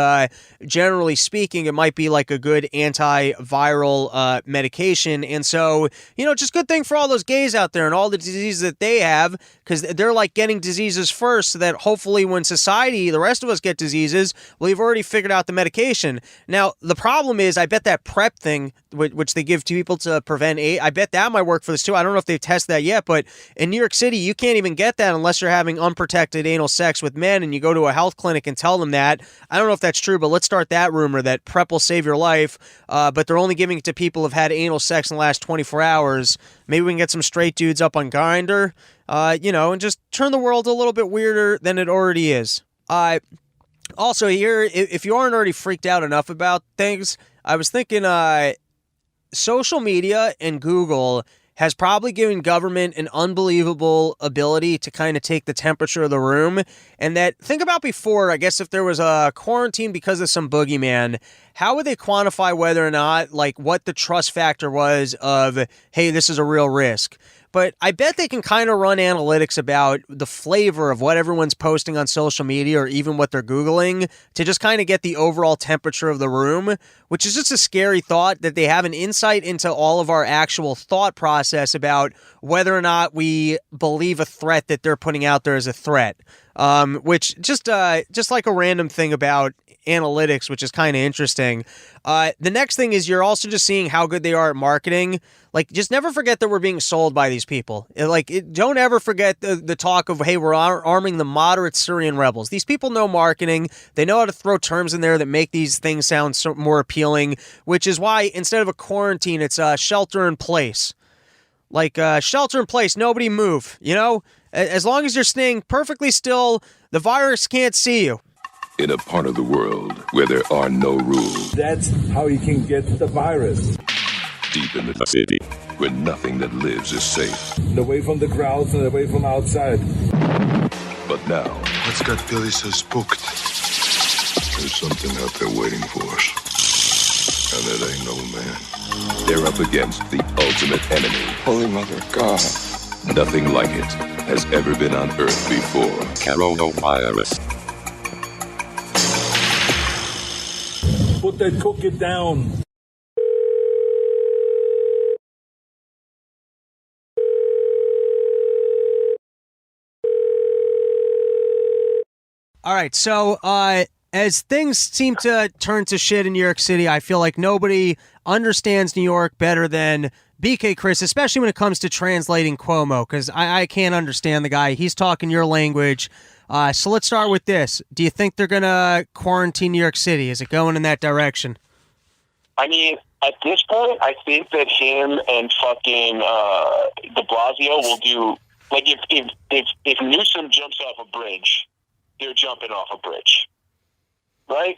generally speaking, it might be like a good antiviral medication, and so, just good thing for all those gays out there and all the diseases that they have, because they're like getting diseases first, so that hopefully when society, the rest of us get diseases, we've already figured out the medication. Now, the problem is, I bet that PrEP thing, which they give to people to prevent AIDS, I bet that might work for this too. I don't know if they've tested that yet, but in New York City, you can't even get that unless you're having unprotected anal sex with men and you go to a health clinic and tell them that. I don't know if that's true, but let's start that rumor that PrEP will save your life, but they're only giving it to people who've had anal sex in the last 24 hours. Maybe we can get some straight dudes up on Grindr, and just turn the world a little bit weirder than it already is. Also here, if you aren't already freaked out enough about things, I was thinking, social media and Google has probably given government an unbelievable ability to kind of take the temperature of the room. And that, think about before, I guess if there was a quarantine because of some boogeyman, how would they quantify whether or not, like, what the trust factor was of, hey, this is a real risk? But I bet they can kind of run analytics about the flavor of what everyone's posting on social media or even what they're Googling to just kind of get the overall temperature of the room, which is just a scary thought that they have an insight into all of our actual thought process about whether or not we believe a threat that they're putting out there as a threat. Which just like a random thing about analytics, which is kind of interesting. The next thing is you're also just seeing how good they are at marketing. Like, just never forget that we're being sold by these people. Don't ever forget the talk of, hey, we're arming the moderate Syrian rebels. These people know marketing. They know how to throw terms in there that make these things sound more appealing, which is why instead of a quarantine, it's shelter in place. Like, shelter in place, nobody move, As long as you're staying perfectly still, the virus can't see you. In a part of the world where there are no rules. That's how you can get the virus. Deep in the city, where nothing that lives is safe. And away from the crowds and away from outside. But now, what's got Billy so spooked? There's something out there waiting for us. And it ain't no man. They're up against the ultimate enemy. Holy Mother of God. Nothing like it has ever been on Earth before. Coronavirus. Put that cookie down. All right, so as things seem to turn to shit in New York City, I feel like nobody understands New York better than BK Chris, especially when it comes to translating Cuomo, because I can't understand the guy. He's talking your language. So let's start with this. Do you think they're going to quarantine New York City? Is it going in that direction? I mean, at this point, I think that him and fucking de Blasio will do, like, if Newsom jumps off a bridge, they're jumping off a bridge. Right?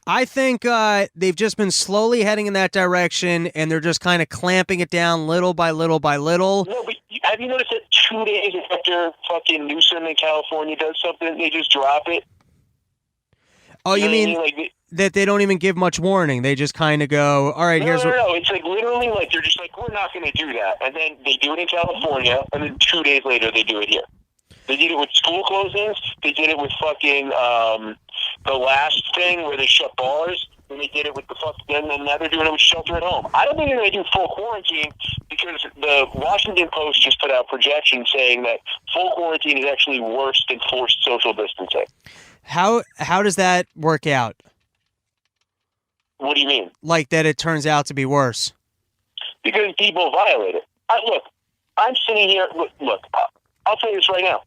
I think they've just been slowly heading in that direction, and they're just kind of clamping it down little by little by little. No, but have you noticed that 2 days after fucking Newsom in California does something, they just drop it? Oh, you mean that they don't even give much warning. They just kind of go, all right, here's what... No. It's like literally like they're just like, we're not going to do that. And then they do it in California, and then 2 days later they do it here. They did it with school closings. They did it with fucking the last thing where they shut bars. And they did it with the fucking, and now they're doing it with shelter at home. I don't think they're going to do full quarantine because the Washington Post just put out projections saying that full quarantine is actually worse than forced social distancing. How does that work out? What do you mean? Like that it turns out to be worse? Because people violate it. I'm sitting here. Look, I'll tell you this right now.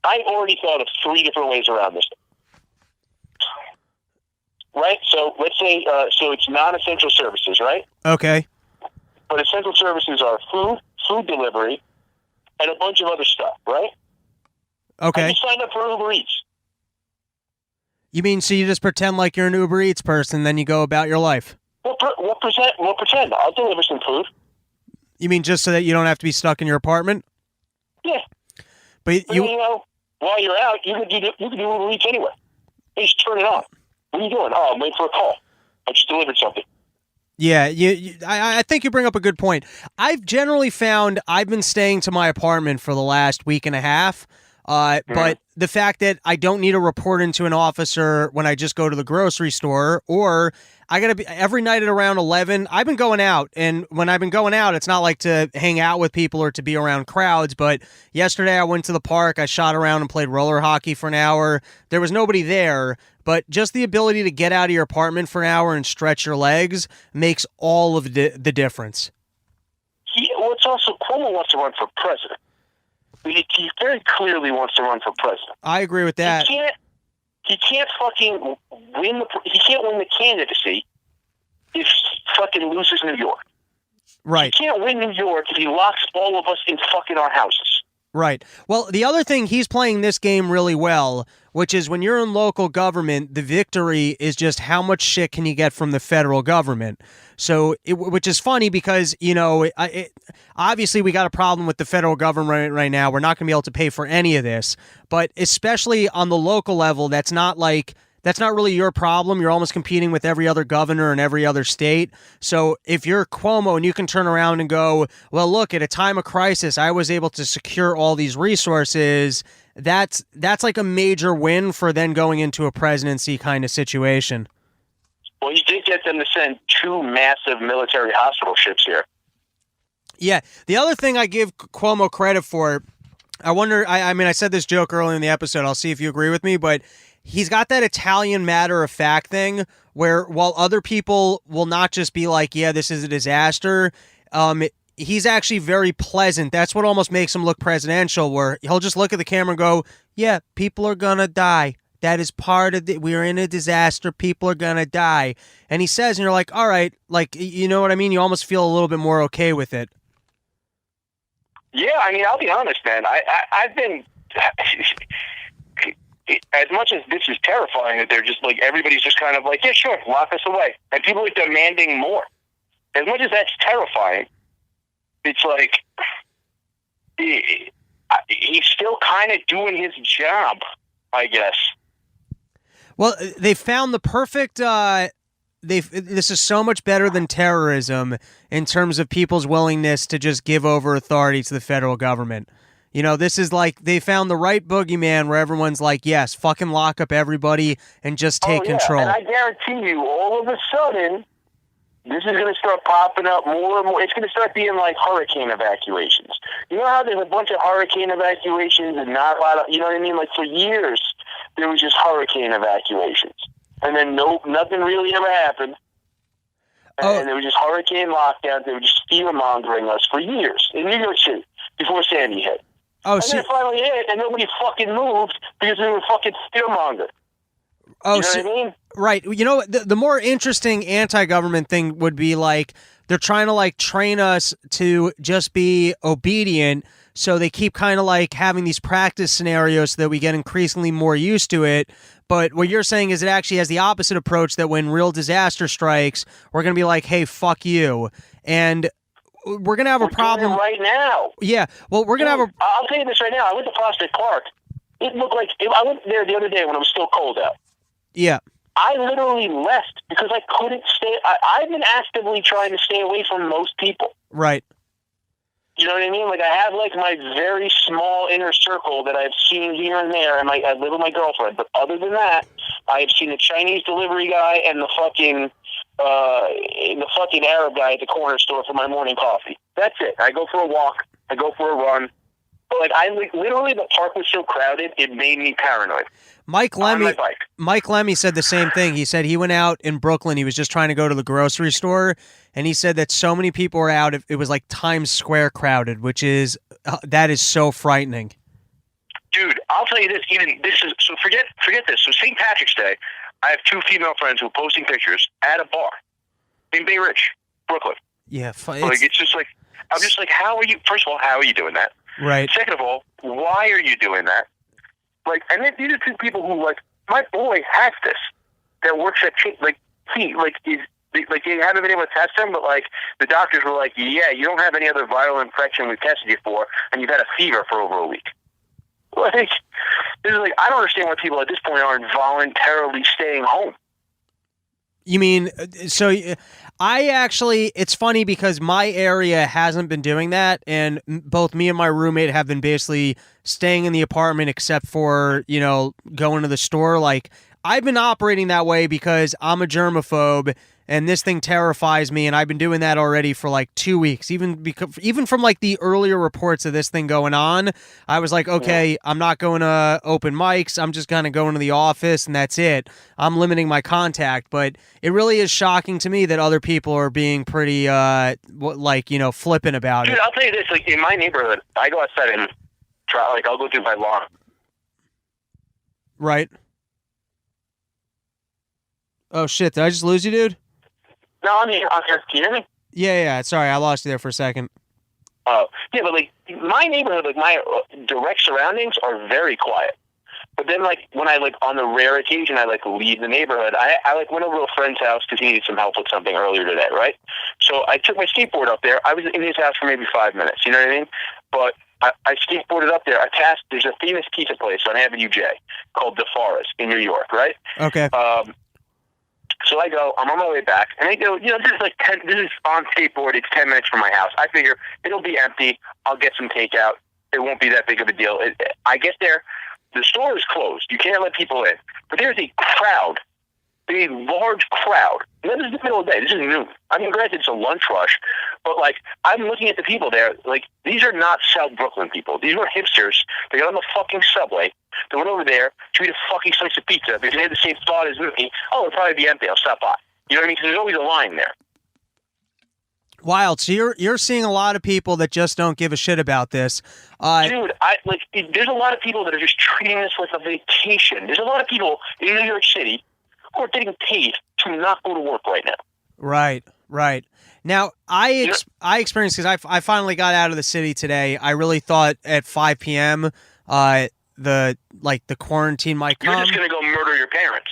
I already thought of 3 different ways around this. Right? So let's say, so it's non-essential services, right? Okay. But essential services are food delivery, and a bunch of other stuff, right? Okay. I just signed up for Uber Eats. You mean so you just pretend like you're an Uber Eats person, then you go about your life? What pretend? I'll deliver some food. You mean just so that you don't have to be stuck in your apartment? Yeah. But you know, while you're out, you can do Uber Eats anyway. You just turn it on. What are you doing? Oh, I'm waiting for a call. I just delivered something. Yeah, I think you bring up a good point. I've generally found I've been staying to my apartment for the last week and a half, but the fact that I don't need to report into an officer when I just go to the grocery store, or I gotta be every night at around 11. I've been going out, and when I've been going out, it's not like to hang out with people or to be around crowds. But yesterday I went to the park, I shot around and played roller hockey for an hour. There was nobody there, but just the ability to get out of your apartment for an hour and stretch your legs makes all of the difference. What's also Cuomo wants to run for president. He very clearly wants to run for president. I agree with that. He can't fucking win he can't win the candidacy if he fucking loses New York. Right. He can't win New York if he locks all of us in fucking our houses. Right. Well, the other thing, he's playing this game really well, which is when you're in local government, the victory is just how much shit can you get from the federal government. So, which is funny because, you know, obviously we got a problem with the federal government right now. We're not going to be able to pay for any of this. But especially on the local level, that's not really your problem. You're almost competing with every other governor in every other state. So if you're Cuomo and you can turn around and go, well, look, at a time of crisis, I was able to secure all these resources. That's like a major win for then going into a presidency kind of situation. Well, you did get them to send 2 massive military hospital ships here. Yeah. The other thing I give Cuomo credit for, I wonder, I mean, I said this joke earlier in the episode. I'll see if you agree with me, but he's got that Italian matter-of-fact thing where while other people will not just be like, yeah, this is a disaster, he's actually very pleasant. That's what almost makes him look presidential, where he'll just look at the camera and go, yeah, people are going to die. That is part of it. We're in a disaster. People are going to die. And he says, and you're like, all right, like, you know what I mean? You almost feel a little bit more okay with it. Yeah, I mean, I'll be honest, man. I've been... as much as this is terrifying that they're just like, everybody's just kind of like, yeah, sure, lock us away. And people are demanding more. As much as that's terrifying, it's like, he's still kind of doing his job, I guess. Well, they found the perfect, this is so much better than terrorism in terms of people's willingness to just give over authority to the federal government. You know, this is like they found the right boogeyman where everyone's like, yes, fucking lock up everybody and just take control. And I guarantee you, all of a sudden, this is going to start popping up more and more. It's going to start being like hurricane evacuations. You know how there's a bunch of hurricane evacuations and not a lot of, you know what I mean? Like for years, there was just hurricane evacuations. And then nothing really ever happened. And there was just hurricane lockdowns. They were just fear-mongering us for years in New York City before Sandy hit. And then it finally hit, and nobody fucking moved because they were fucking fear-mongered. You know what I mean? Right. You know, the more interesting anti-government thing would be like they're trying to like train us to just be obedient, so they keep kind of like having these practice scenarios so that we get increasingly more used to it. But what you're saying is it actually has the opposite approach, that when real disaster strikes, we're going to be like, hey, fuck you. And we're going to have a problem right now. Yeah. Well, we're going to have a... I'll tell you this right now. I went to Prospect Park. It looked like... I went there the other day when it was still cold out. Yeah. I literally left because I couldn't stay. I've been actively trying to stay away from most people. Right. You know what I mean? Like, I have, like, my very small inner circle that I've seen here and there, and I live with my girlfriend. But other than that, I have seen the Chinese delivery guy and the fucking Arab guy at the corner store for my morning coffee. That's it. I go for a walk. I go for a run. But, like, literally, the park was so crowded, it made me paranoid. Mike On my bike. Mike Lemmy said the same thing. He said he went out in Brooklyn. He was just trying to go to the grocery store, and he said that so many people were out. It was like Times Square crowded, which is that is so frightening. Dude, I'll tell you this. So forget this. So St. Patrick's Day, I have two female friends who are posting pictures at a bar in Bay Ridge, Brooklyn. Yeah, it's just like, I'm just like, how are you? First of all, how are you doing that? Right. Second of all, why are you doing that? Like, and then these are two people who, like, my boy has this that works at they haven't been able to test him, but, like, the doctors were like, yeah, you don't have any other viral infection we've tested you for, and you've had a fever for over a week. Like, this is like, I don't understand why people at this point aren't voluntarily staying home. You mean, so it's funny because my area hasn't been doing that, and both me and my roommate have been basically staying in the apartment except for, going to the store. Like, I've been operating that way because I'm a germaphobe, and this thing terrifies me, and I've been doing that already for like 2 weeks. Even from like the earlier reports of this thing going on, I was like, okay, I'm not going to open mics. I'm just going to go into the office, and that's it. I'm limiting my contact, but it really is shocking to me that other people are being pretty, flippant about it. Dude, I'll tell you this: like, in my neighborhood, I go outside and try. Like, I'll go through my lawn. Right. Oh shit! Did I just lose you, dude? No, I'm here. Can you hear me? Yeah. Sorry, I lost you there for a second. Oh, yeah, but, like, my neighborhood, like, my direct surroundings are very quiet. But then, like, when I, like, on the rare occasion I, like, leave the neighborhood, I like, went over to a friend's house because he needed some help with something earlier today, right? So I took my skateboard up there. I was in his house for maybe 5 minutes, you know what I mean? But I skateboarded up there. there's a famous pizza place on Avenue J called DeForest in New York, right? Okay. So I go, I'm on my way back, and I go, this is on skateboard, it's 10 minutes from my house. I figure it'll be empty, I'll get some takeout, it won't be that big of a deal. I get there, the store is closed, you can't let people in, but there's a large crowd, and this is the middle of the day, this is noon. I mean, granted, it's a lunch rush, but, like, I'm looking at the people there, like, these are not South Brooklyn people, these were hipsters, they got on the fucking subway, they went over there to eat a fucking slice of pizza because they had the same thought as me. Oh, it'll probably be empty. I'll stop by. You know what I mean? Because there's always a line there. Wild. So you're seeing a lot of people that just don't give a shit about this. Dude, there's a lot of people that are just treating this like a vacation. There's a lot of people in New York City who are getting paid to not go to work right now. Right. Now, I experienced, because I finally got out of the city today. I really thought at 5 p.m., the quarantine might come. You're just going to go murder your parents.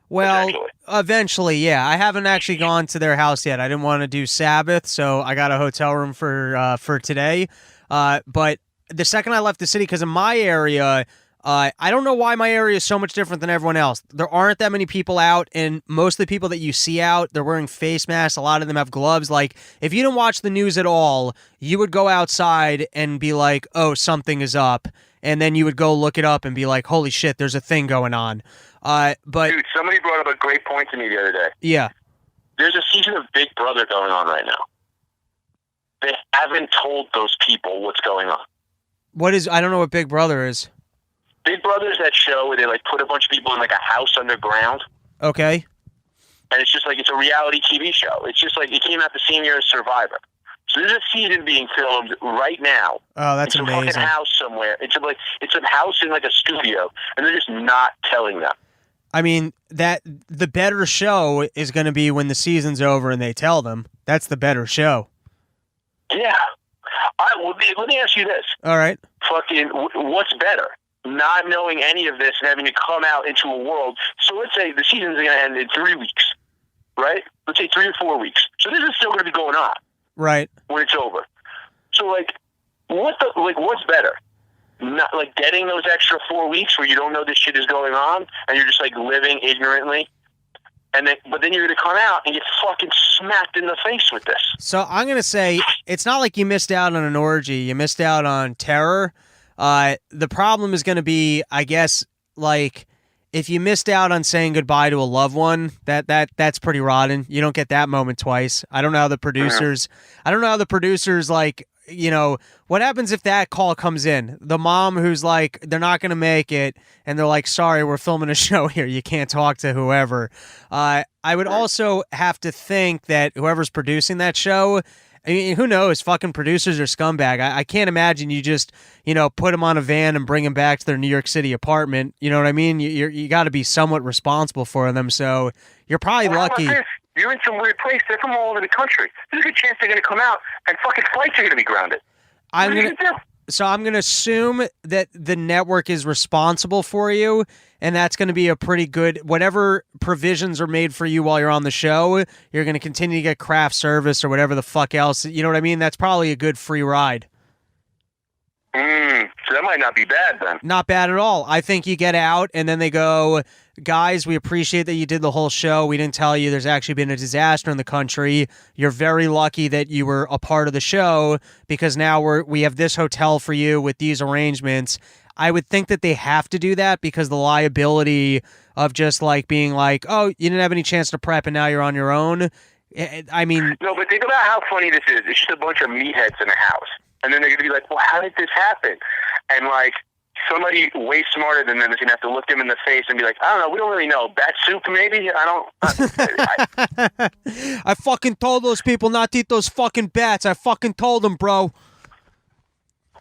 Well, eventually, yeah. I haven't actually gone to their house yet. I didn't want to do Sabbath, so I got a hotel room for today. But the second I left the city, because in my area, I don't know why my area is so much different than everyone else. There aren't that many people out, and most of the people that you see out, they're wearing face masks. A lot of them have gloves. Like, if you didn't watch the news at all, you would go outside and be like, oh, something is up. And then you would go look it up and be like, holy shit, there's a thing going on. But dude, somebody brought up a great point to me the other day. Yeah. There's a season of Big Brother going on right now. They haven't told those people what's going on. I don't know what Big Brother is. Big Brother is that show where they, like, put a bunch of people in, like, a house underground. Okay. And it's just like, it's a reality TV show. It's just like, it came out the same year as Survivor. So there's a season being filmed right now. Oh, that's amazing. It's a fucking house somewhere. It's a house in, like, a studio, and they're just not telling them. I mean, the better show is going to be when the season's over and they tell them. That's the better show. Yeah. Let me ask you this. All right. Fucking, what's better? Not knowing any of this and having to come out into a world. So let's say the season's going to end in 3 weeks, right? Let's say 3 or 4 weeks. So this is still going to be going on. Right. When it's over. So, like, what's better? Not, like, getting those extra 4 weeks where you don't know this shit is going on and you're just, like, living ignorantly but then you're going to come out and get fucking smacked in the face with this. So I'm going to say it's not like you missed out on an orgy. You missed out on terror. The problem is going to be, I guess, like if you missed out on saying goodbye to a loved one, that's pretty rotten. You don't get that moment twice. I don't know how the producers, like, you know, what happens if that call comes in? The mom who's like, they're not going to make it, and they're like, sorry, we're filming a show here. You can't talk to whoever. I would also have to think that whoever's producing that show, I mean, who knows? Fucking producers are scumbag. I can't imagine you just, you know, put them on a van and bring them back to their New York City apartment. You know what I mean? You got to be somewhat responsible for them. So you're probably lucky. You're in some weird place. They're from all over the country. There's a good chance they're going to come out and fucking flights are going to be grounded. I'm going to assume that the network is responsible for you, and that's going to be a pretty good, whatever provisions are made for you while you're on the show, you're going to continue to get craft service or whatever the fuck else. You know what I mean? That's probably a good free ride. So that might not be bad then. Not bad at all. I think you get out and then they go, guys, we appreciate that you did the whole show. We didn't tell you there's actually been a disaster in the country. You're very lucky that you were a part of the show because now we have this hotel for you with these arrangements. I would think that they have to do that because the liability of just like being like, oh, you didn't have any chance to prep and now you're on your own. I mean, no, but think about how funny this is. It's just a bunch of meatheads in a house. And then they're going to be like, well, how did this happen? And, like, somebody way smarter than them is going to have to look them in the face and be like, I don't know, we don't really know. Bat soup, maybe? I fucking told those people not to eat those fucking bats. I fucking told them, bro.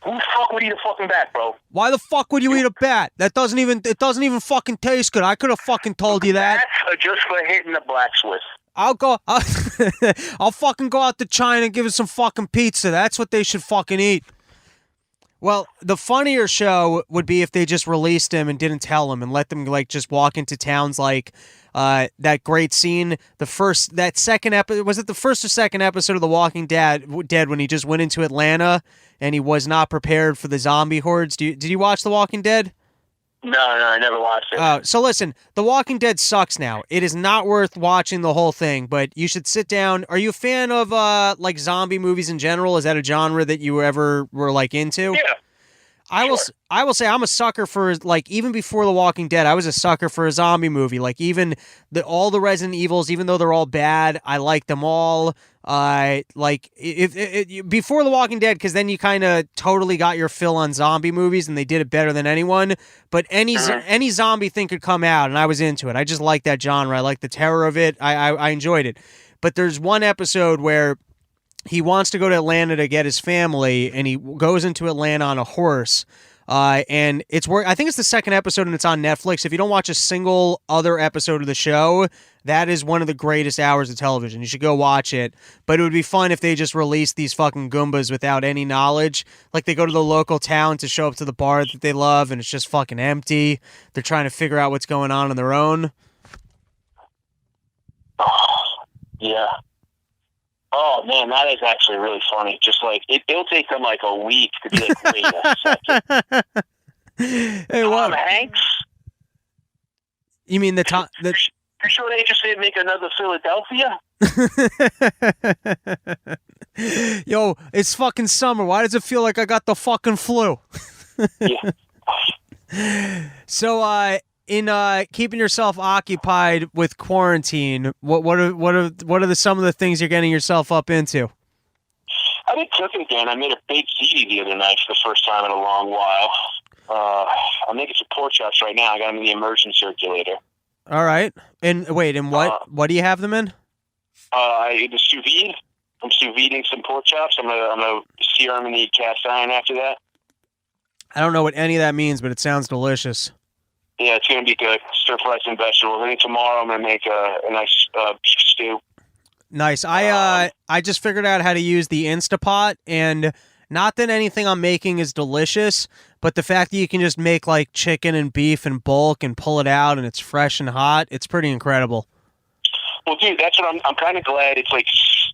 Who the fuck would eat a fucking bat, bro? Why the fuck would you eat a bat? It doesn't even fucking taste good. I could have fucking told you that. Bats are just for hitting the blacksmith. I'll fucking go out to China and give it some fucking pizza. That's what they should fucking eat. Well, the funnier show would be if they just released him and didn't tell him and let them like just walk into towns like that great scene. That second episode, was it the first or second episode of The Walking Dead when he just went into Atlanta and he was not prepared for the zombie hordes? Did you watch The Walking Dead? No, I never watched it. So listen, The Walking Dead sucks now. It is not worth watching the whole thing, but you should sit down. Are you a fan of like zombie movies in general? Is that a genre that you ever were like into? Yeah. I will say I'm a sucker for, like, even before The Walking Dead, I was a sucker for a zombie movie. Like, even all the Resident Evils, even though they're all bad, I like them all. Like, if before The Walking Dead, because then you kind of totally got your fill on zombie movies, and they did it better than anyone. But any zombie thing could come out, and I was into it. I just like that genre. I like the terror of it. I enjoyed it. But there's one episode where he wants to go to Atlanta to get his family, and he goes into Atlanta on a horse. And I think it's the second episode, and it's on Netflix. If you don't watch a single other episode of the show, that is one of the greatest hours of television. You should go watch it. But it would be fun if they just released these fucking Goombas without any knowledge. Like, they go to the local town to show up to the bar that they love, and it's just fucking empty. They're trying to figure out what's going on their own. Oh, yeah. Oh, man, that is actually really funny. Just like, it'll take them like a week to be like, wait a second. Hey, what? Tom Hanks? You mean the Tom... You sure they just didn't make another Philadelphia? Yo, it's fucking summer. Why does it feel like I got the fucking flu? Yeah. So, in keeping yourself occupied with quarantine, what are some of the things you're getting yourself up into? I've been cooking again. I made a baked ziti the other night for the first time in a long while. I'm making some pork chops right now. I got them in the immersion circulator. All right. And wait, and what do you have them in? The sous vide. I'm sous videing some pork chops. I'm gonna sear them in the cast iron after that. I don't know what any of that means, but it sounds delicious. Yeah, it's gonna be good. Stir fry some vegetables. I think tomorrow I'm gonna make a nice beef stew. Nice. I just figured out how to use the Instapot, and not that anything I'm making is delicious, but the fact that you can just make like chicken and beef in bulk and pull it out and it's fresh and hot, it's pretty incredible. Well, dude, that's what I'm kind of glad. It's like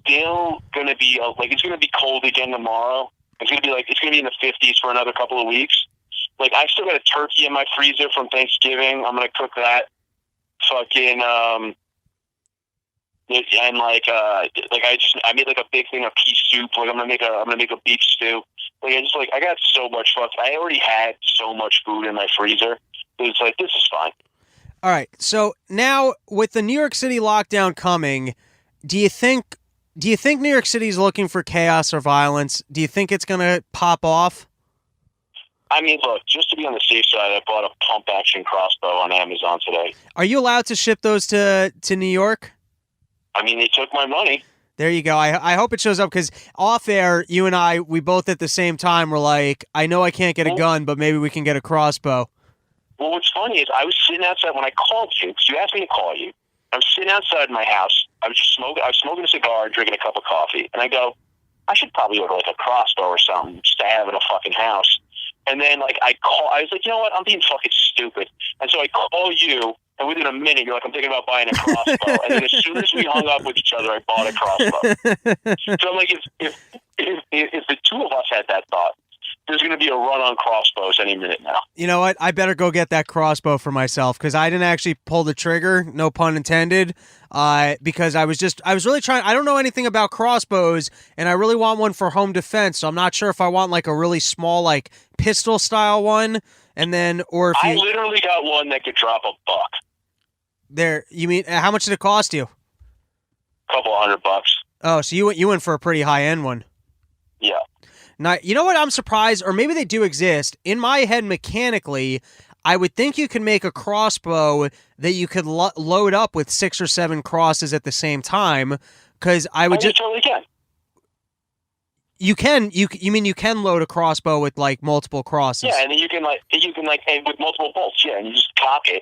still gonna be it's gonna be cold again tomorrow. It's gonna be in the 50s for another couple of weeks. Like, I still got a turkey in my freezer from Thanksgiving. I'm gonna cook that. Fucking And like I made like a big thing of pea soup. Like I'm gonna make a beef stew. Like I got so much I already had so much food in my freezer. It's like, this is fine. All right. So now with the New York City lockdown coming, do you think New York City is looking for chaos or violence? Do you think it's going to pop off? I mean, look, just to be on the safe side, I bought a pump action crossbow on Amazon today. Are you allowed to ship those to New York? I mean, they took my money. There you go. I hope it shows up, because off air, you and we both at the same time were like, I know I can't get a gun, but maybe we can get a crossbow. Well, what's funny is I was sitting outside when I called you, because you asked me to call you. I was sitting outside my house. I was smoking a cigar, drinking a cup of coffee, and I go, I should probably order like a crossbow or something just to have in a fucking house. And then like I was like, you know what? I'm being fucking stupid. And so I call you, and within a minute, you're like, I'm thinking about buying a crossbow. And then as soon as we hung up with each other, I bought a crossbow. So I'm like, if the two of us had that thought, there's going to be a run on crossbows any minute now. You know what? I better go get that crossbow for myself, because I didn't actually pull the trigger, no pun intended, because I was really trying. I don't know anything about crossbows, and I really want one for home defense, so I'm not sure if I want like a really small like pistol style one, and then or if I literally got one that could drop $1. There, you mean how much did it cost you? Couple $100. Oh, so you went for a pretty high end one. Yeah. Now, you know what? I'm surprised, or maybe they do exist. In my head, mechanically, I would think you could make a crossbow that you could load up with 6 or 7 crosses at the same time. Because I would just totally can. You can. You mean you can load a crossbow with like multiple crosses? Yeah, and then you can and with multiple bolts. Yeah, and you just cock it.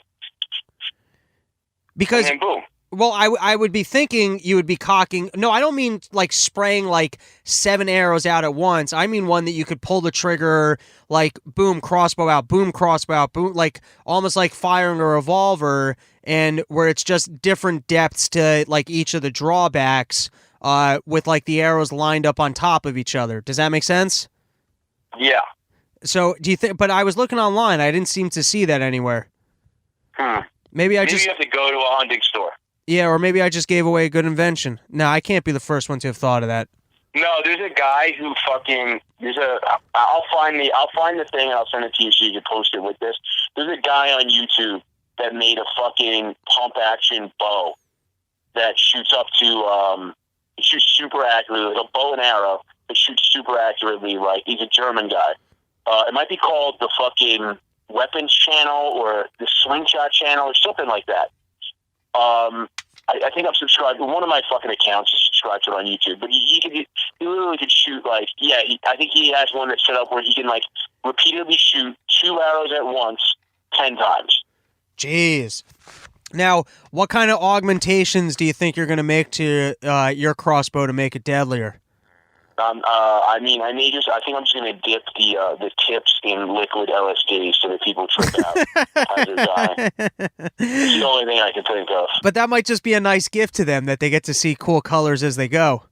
Because and then boom. Well, I would be thinking you would be cocking. No, I don't mean like spraying like 7 arrows out at once. I mean one that you could pull the trigger, like boom, crossbow out, boom, like almost like firing a revolver, and where it's just different depths to like each of the drawbacks, with like the arrows lined up on top of each other. Does that make sense? Yeah. So do you think? But I was looking online. I didn't seem to see that anywhere. Maybe you have to go to a hunting store. Yeah, or maybe I just gave away a good invention. No, I can't be the first one to have thought of that. No, there's a guy who I'll find the thing and I'll send it to you so you can post it with this. There's a guy on YouTube that made a fucking pump action bow that shoots up to it shoots super accurately, like a bow and arrow. It shoots super accurately. Like he's a German guy. It might be called the fucking Weapons Channel or the Slingshot Channel or something like that. I think I'm subscribed. One of my fucking accounts is subscribed to it on YouTube. But he literally could shoot like, I think he has one that's set up where he can like repeatedly shoot 2 arrows at once 10 times. Jeez. Now, what kind of augmentations do you think you're going to make to your crossbow to make it deadlier? I think I'm just going to dip the tips in liquid LSD so that people trip out as they're dying. It's the only thing I can think of. But that might just be a nice gift to them, that they get to see cool colors as they go.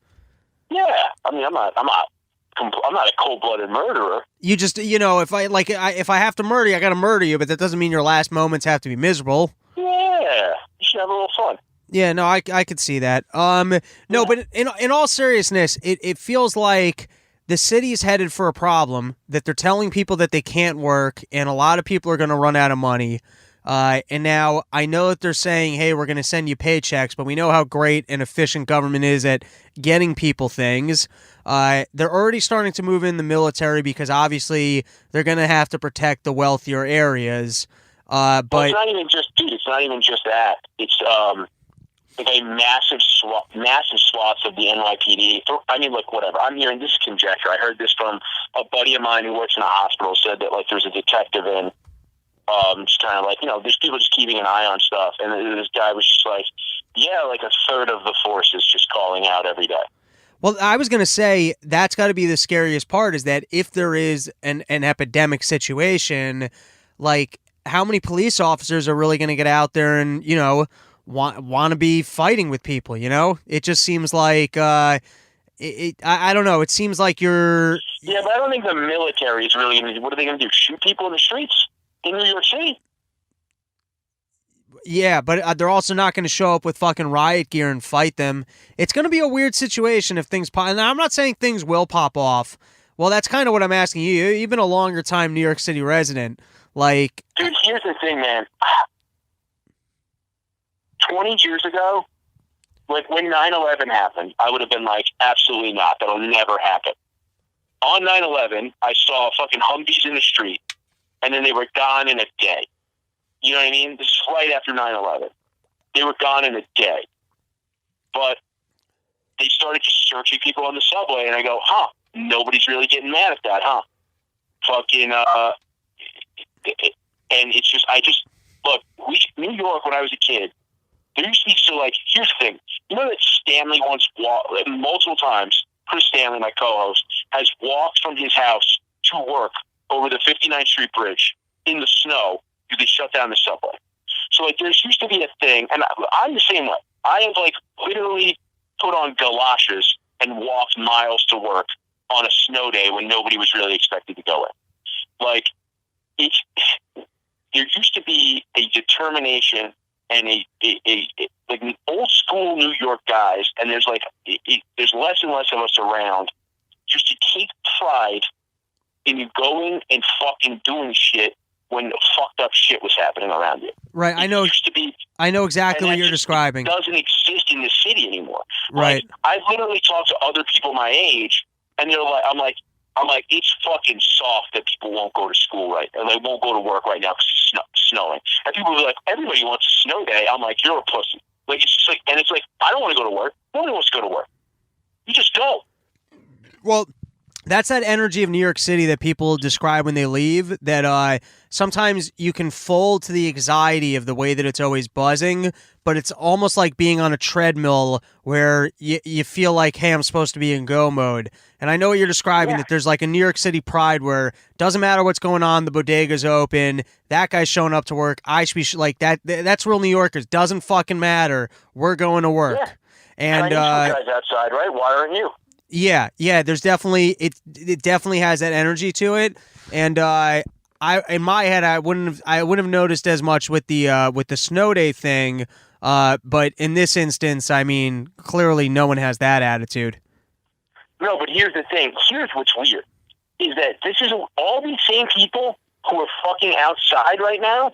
Yeah, I mean, I'm not a cold-blooded murderer. You just, if I have to murder you, I got to murder you, but that doesn't mean your last moments have to be miserable. Yeah, you should have a little fun. Yeah, no, I could see that. No, but in all seriousness, it feels like the city is headed for a problem, that they're telling people that they can't work, and a lot of people are going to run out of money. And now I know that they're saying, hey, we're going to send you paychecks, but we know how great and efficient government is at getting people things. They're already starting to move in the military because obviously they're going to have to protect the wealthier areas. But it's not even just that. It's like a massive swaths of the NYPD. I mean, look, whatever. I'm hearing this is conjecture. I heard this from a buddy of mine who works in a hospital. Said that like there's a detective in, just kind of like there's people just keeping an eye on stuff. And this guy was just like, yeah, like a third of the force is just calling out every day. Well, I was going to say that's got to be the scariest part, is that if there is an epidemic situation, like how many police officers are really going to get out there and want to be fighting with people? It just seems like I don't know. It seems like you're. Yeah, but I don't think the military is really going to. What are they going to do? Shoot people in the streets in New York City? Yeah, but they're also not going to show up with fucking riot gear and fight them. It's going to be a weird situation if things pop. And I'm not saying things will pop off. Well, that's kind of what I'm asking you. You've been a longer time New York City resident. Like, dude, here's the thing, man. 20 years ago, like when 9/11 happened, I would have been like, absolutely not. That'll never happen. On 9/11, I saw fucking Humvees in the street, and then they were gone in a day. You know what I mean? This is right after 9/11. They were gone in a day. But they started just searching people on the subway, and I go, nobody's really getting mad at that, huh? Fucking, and it's just, look, New York, when I was a kid, there used to be, here's the thing. You know that Stanley once walked, multiple times, Chris Stanley, my co-host, has walked from his house to work over the 59th Street Bridge in the snow because they shut down the subway. So, there used to be a thing, and I'm the same way. I have, literally put on galoshes and walked miles to work on a snow day when nobody was really expected to go in. There used to be a determination and an old school New York guys, and there's less and less of us around, just to take pride in you going and fucking doing shit when fucked up shit was happening around you. right? I know exactly what you're describing. It doesn't exist in the city anymore. Right. I literally talk to other people my age, and they're like, I'm like, it's fucking soft that people won't go to school and they won't go to work right now because it's snowing. And people are like, everybody wants a snow day. I'm like, you're a pussy. It's just and it's I don't want to go to work. Nobody wants to go to work. You just go. Well, that's that energy of New York City that people describe when they leave, that sometimes you can fold to the anxiety of the way that it's always buzzing, but it's almost like being on a treadmill where you feel like, hey, I'm supposed to be in go mode. And I know what you're describing, that there's a New York City pride where doesn't matter what's going on, the bodega's open, that guy's showing up to work, I should be that's real New Yorkers. Doesn't fucking matter. We're going to work. Yeah. And guys outside, right? Why aren't you? Yeah, there's definitely it definitely has that energy to it, and I in my head I wouldn't have noticed as much with the snow day thing, but in this instance, I mean, clearly no one has that attitude. No, but here's the thing. Here's what's weird is that this is all these same people who are fucking outside right now.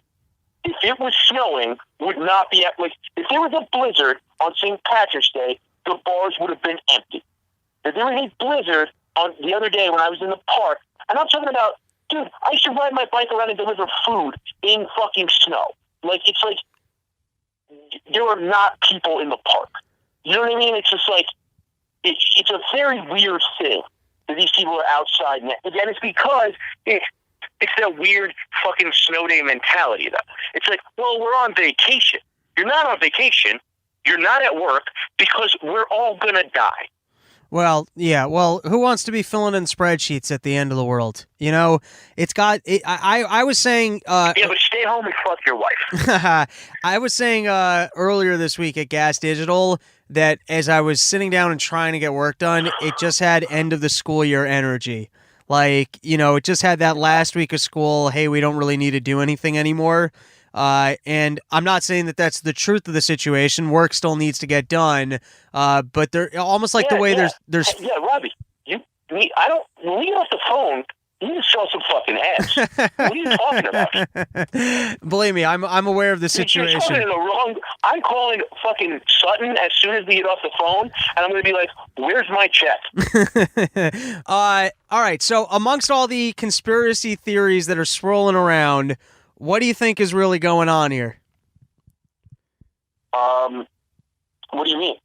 If it was snowing, would not be if there was a blizzard on St. Patrick's Day, the bars would have been empty. If there was a blizzard on the other day when I was in the park, and I'm talking about, dude, I used to ride my bike around and deliver food in fucking snow. There were not people in the park. You know what I mean? It's just it's a very weird thing that these people are outside. And it's because it's that weird fucking snow day mentality, though. It's well, we're on vacation. You're not on vacation. You're not at work because we're all going to die. Well, yeah. Well, who wants to be filling in spreadsheets at the end of the world? You know, it's got. I was saying. Yeah, but stay home and fuck your wife. I was saying earlier this week at Gas Digital that as I was sitting down and trying to get work done, it just had end of the school year energy. It just had that last week of school. Hey, we don't really need to do anything anymore. And I'm not saying that that's the truth of the situation. Work still needs to get done. But they're almost like the way there's. Yeah, Robbie, when we get off the phone, you need to sell some fucking ads. What are you talking about? Believe me, I'm aware of the situation. I'm calling fucking Sutton as soon as we get off the phone, and I'm going to be like, where's my check? All right. So amongst all the conspiracy theories that are swirling around, what do you think is really going on here? What do you mean?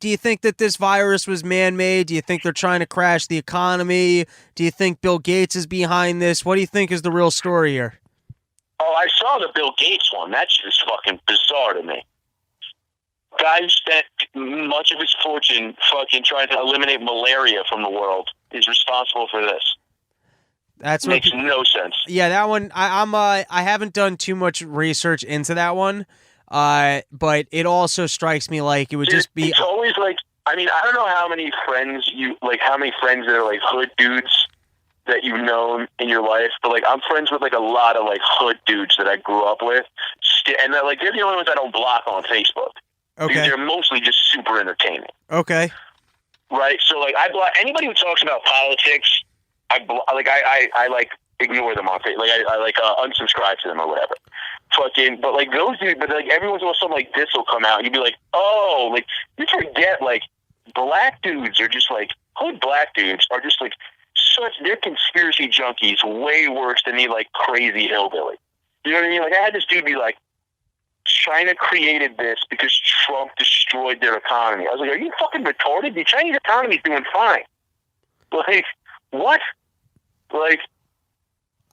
Do you think that this virus was man-made? Do you think they're trying to crash the economy? Do you think Bill Gates is behind this? What do you think is the real story here? Oh, I saw the Bill Gates one. That's just fucking bizarre to me. Guy who spent much of his fortune fucking trying to eliminate malaria from the world is responsible for this. That's makes no sense. Yeah, that one. I haven't done too much research into that one, but it also strikes me like it would just be. It's always I don't know how many friends that are hood dudes that you've known in your life, but I'm friends with a lot of hood dudes that I grew up with and they're the only ones I don't block on Facebook. Okay. Because they're mostly just super entertaining. Okay. Right? So, like, I block anybody who talks about politics. I ignore them on Facebook. Like, I unsubscribe to them or whatever. Fucking, but like those dudes, but like every once in a while something like this will come out, and you'd be like, oh, like you forget, like black dudes are just like, black dudes are just like they're conspiracy junkies, way worse than any like crazy hillbilly. You know what I mean? Like I had this dude be like, China created this because Trump destroyed their economy. I was like, are you fucking retarded? The Chinese economy's doing fine. Like, what? Like,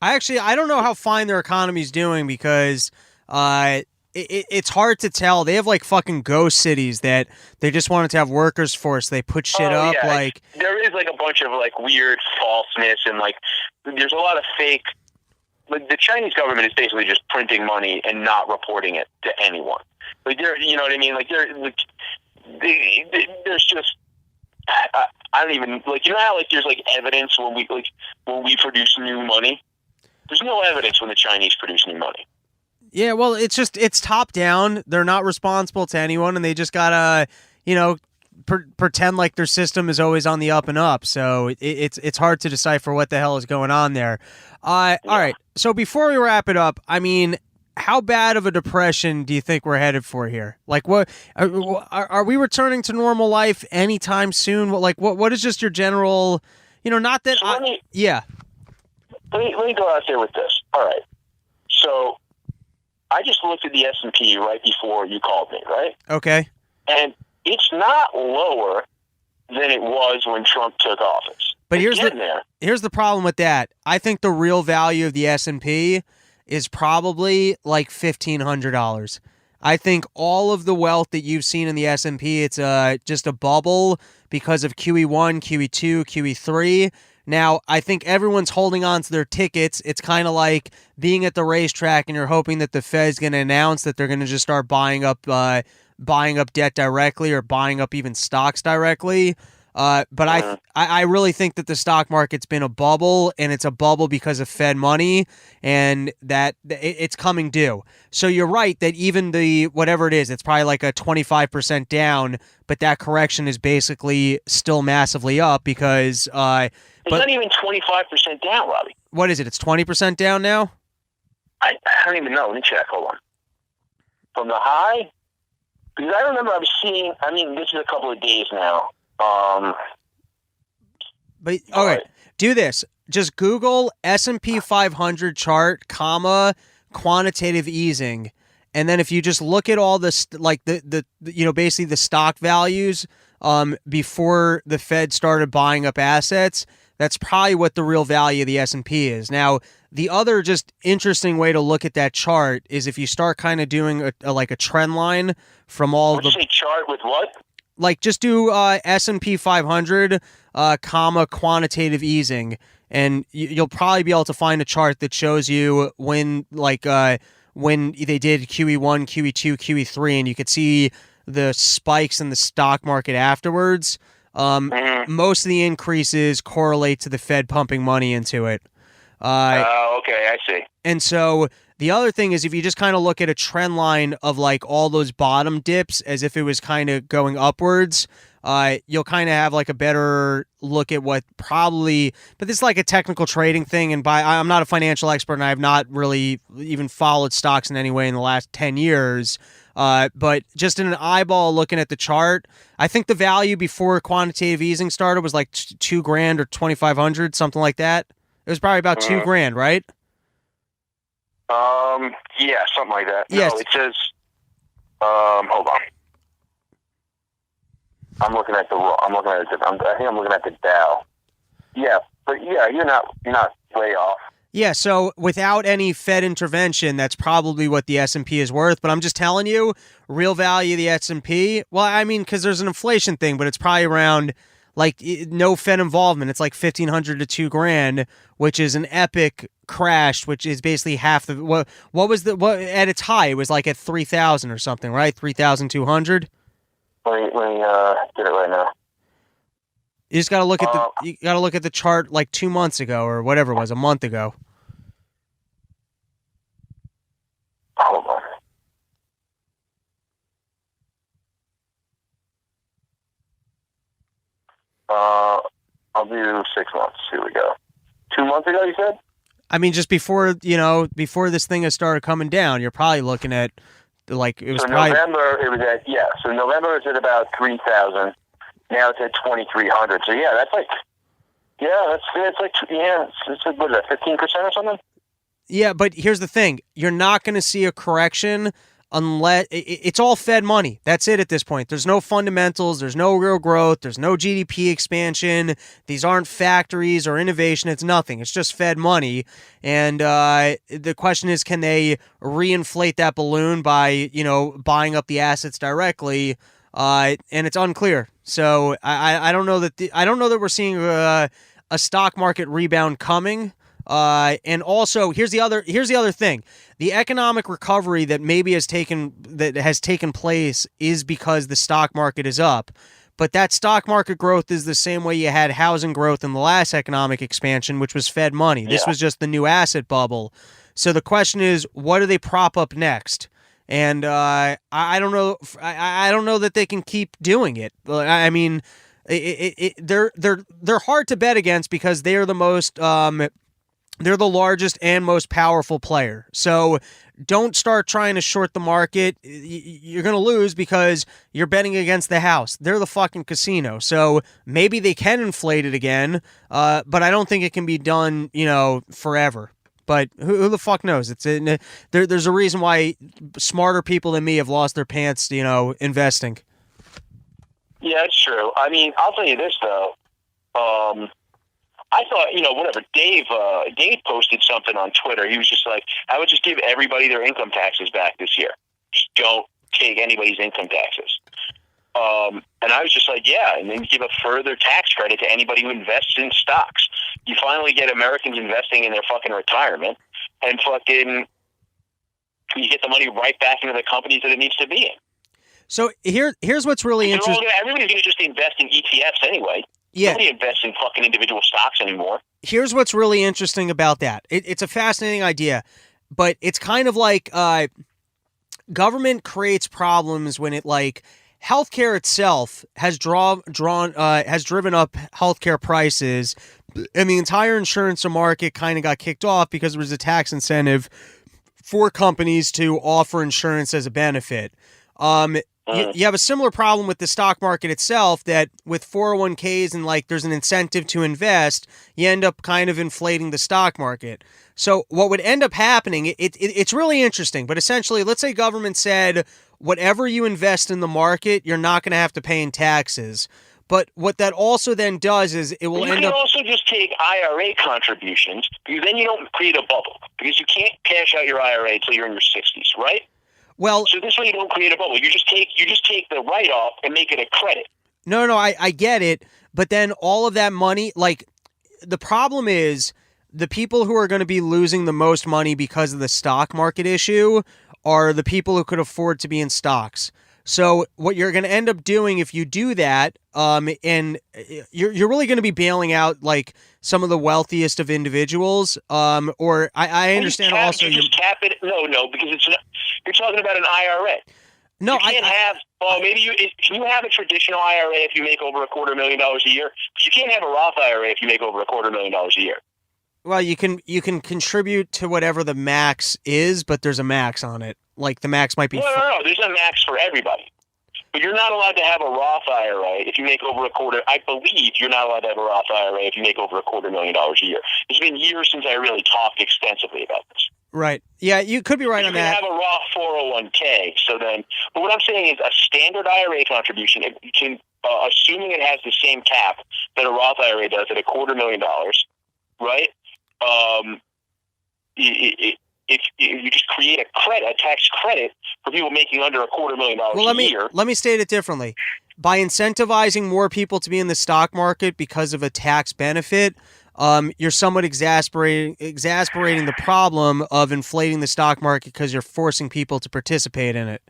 I don't know how fine their economy's doing because it's hard to tell. They have like fucking ghost cities that they just wanted to have workers for, so they put shit up. Yeah. Like there is like a bunch of like weird falseness and like there's a lot of fake. Like the Chinese government is basically just printing money and not reporting it to anyone. Like you know what I mean? Like there's just. I don't even like. You know how like there's like evidence when we produce new money. There's no evidence when the Chinese produce new money. Yeah, well, it's top down. They're not responsible to anyone, and they just gotta, pretend like their system is always on the up and up. So it's hard to decipher what the hell is going on there. All right. So before we wrap it up, I mean, how bad of a depression do you think we're headed for here? Like, what are we returning to normal life anytime soon? What is just your general, not that yeah. Let me go out there with this. All right. So I just looked at the S&P right before you called me, right? Okay. And it's not lower than it was when Trump took office. But here's the problem with that. I think the real value of the S&P is probably like $1,500. I think all of the wealth that you've seen in the S&P, it's just a bubble because of QE1, QE2, QE3. Now, I think everyone's holding on to their tickets. It's kind of like being at the racetrack and you're hoping that the Fed's going to announce that they're going to just start buying up debt directly or buying up even stocks directly. But I really think that the stock market's been a bubble, and it's a bubble because of Fed money, and that it's coming due. So you're right that even the whatever it is, it's probably like a 25% down, but that correction is basically still massively up because it's not even 25% down, Robbie. What is it? It's 20% down now? I don't even know. Let me check. Hold on. From the high, because I remember I was seeing. I mean, this is a couple of days now. But all right, do this. Just Google S&P 500 chart, quantitative easing, and then if you just look at all this, like the basically the stock values, before the Fed started buying up assets, that's probably what the real value of the S&P is. Now, the other just interesting way to look at that chart is if you start kind of doing a trend line from all What'd you say, chart with what? Like just do S&P 500, quantitative easing, and you'll probably be able to find a chart that shows you when they did QE1, QE2, QE3, and you could see the spikes in the stock market afterwards. Most of the increases correlate to the Fed pumping money into it. Okay, I see. And so the other thing is if you just kind of look at a trend line of like all those bottom dips as if it was kind of going upwards, you'll kind of have like a better look at what probably, but this is like a technical trading thing. And I'm not a financial expert and I have not really even followed stocks in any way in the last 10 years. But just in an eyeball looking at the chart, I think the value before quantitative easing started was like $2,000 or $2,500, something like that. It was probably about $2,000, right? Yeah, something like that. Yes. No, it says, hold on. I think I'm looking at the Dow. Yeah, but yeah, you're not way off. Yeah, so without any Fed intervention, that's probably what the S&P is worth. But I'm just telling you, real value of the S&P, well, I mean, because there's an inflation thing, but it's probably around, like, no Fed involvement. It's like $1,500 to $2,000, which is an epic crash, which is basically half the, what at its high, it was like at 3,000 or something, right? 3,200? Let me get it right now. You just gotta look at the chart like 2 months ago or whatever it was, a month ago. Hold on. I'll do 6 months. Here we go. 2 months ago, you said? I mean, just before this thing has started coming down, you're probably looking at November, it was at So November is at about 3,000. Now it's at 2,300. So yeah, that's like it's like what is that, 15% or something? Yeah, but here's the thing: you're not going to see a correction unless it's all Fed money. That's it at this point. There's no fundamentals. There's no real growth. There's no GDP expansion. These aren't factories or innovation. It's nothing. It's just Fed money. And the question is, can they reinflate that balloon by, buying up the assets directly? And it's unclear. So I don't know that we're seeing a stock market rebound coming. And also, here's the other thing: the economic recovery that has taken place is because the stock market is up. But that stock market growth is the same way you had housing growth in the last economic expansion, which was Fed money. This was just the new asset bubble. So the question is, what do they prop up next? And I don't know. I don't know that they can keep doing it. I mean, they're hard to bet against because they're the most. They're the largest and most powerful player. So don't start trying to short the market. You're going to lose because you're betting against the house. They're the fucking casino. So maybe they can inflate it again, but I don't think it can be done, forever. But who the fuck knows? There's a reason why smarter people than me have lost their pants, investing. Yeah, it's true. I mean, I'll tell you this, though. I thought, whatever. Dave posted something on Twitter. He was just like, I would just give everybody their income taxes back this year. Just don't take anybody's income taxes. And I was just like, yeah, and then give a further tax credit to anybody who invests in stocks. You finally get Americans investing in their fucking retirement, and you get the money right back into the companies that it needs to be in. So here's what's really interesting. Everybody's going to just invest in ETFs anyway. Yeah. Nobody invests in fucking individual stocks anymore. Here's what's really interesting about that. It's a fascinating idea, but it's kind of like government creates problems when it healthcare itself has has driven up healthcare prices, and the entire insurance market kind of got kicked off because there was a tax incentive for companies to offer insurance as a benefit. You have a similar problem with the stock market itself, that with 401ks and there's an incentive to invest, you end up kind of inflating the stock market. So what would end up happening, it's really interesting, but essentially, let's say government said, whatever you invest in the market, you're not going to have to pay in taxes. But what that also then does is it will end up... You can also just take IRA contributions, because then you don't create a bubble, because you can't cash out your IRA until you're in your 60s, right? Well, so this way you don't create a bubble. You just take the write-off and make it a credit. No, I get it. But then all of that money, the problem is the people who are going to be losing the most money because of the stock market issue are the people who could afford to be in stocks. So what you're going to end up doing if you do that, and you're really going to be bailing out some of the wealthiest of individuals. Or I understand also you just cap it. No, because you're talking about an IRA. No, you can't have. Well, can you have a traditional IRA if you make over $250,000 a year? But you can't have a Roth IRA if you make over $250,000 a year. Well, you can contribute to whatever the max is, but there's a max on it. The max might be... No. There's a max for everybody. But you're not allowed to have a Roth IRA if you make over I believe you're not allowed to have a Roth IRA if you make over $250,000 a year. It's been years since I really talked extensively about this. Right. Yeah, you could be right on that. You can have a Roth 401k. But what I'm saying is a standard IRA contribution, assuming it has the same cap that a Roth IRA does at $250,000, right? If you just create a tax credit for people making under $250,000 a year. Let me state it differently. By incentivizing more people to be in the stock market because of a tax benefit, you're somewhat exasperating the problem of inflating the stock market because you're forcing people to participate in it.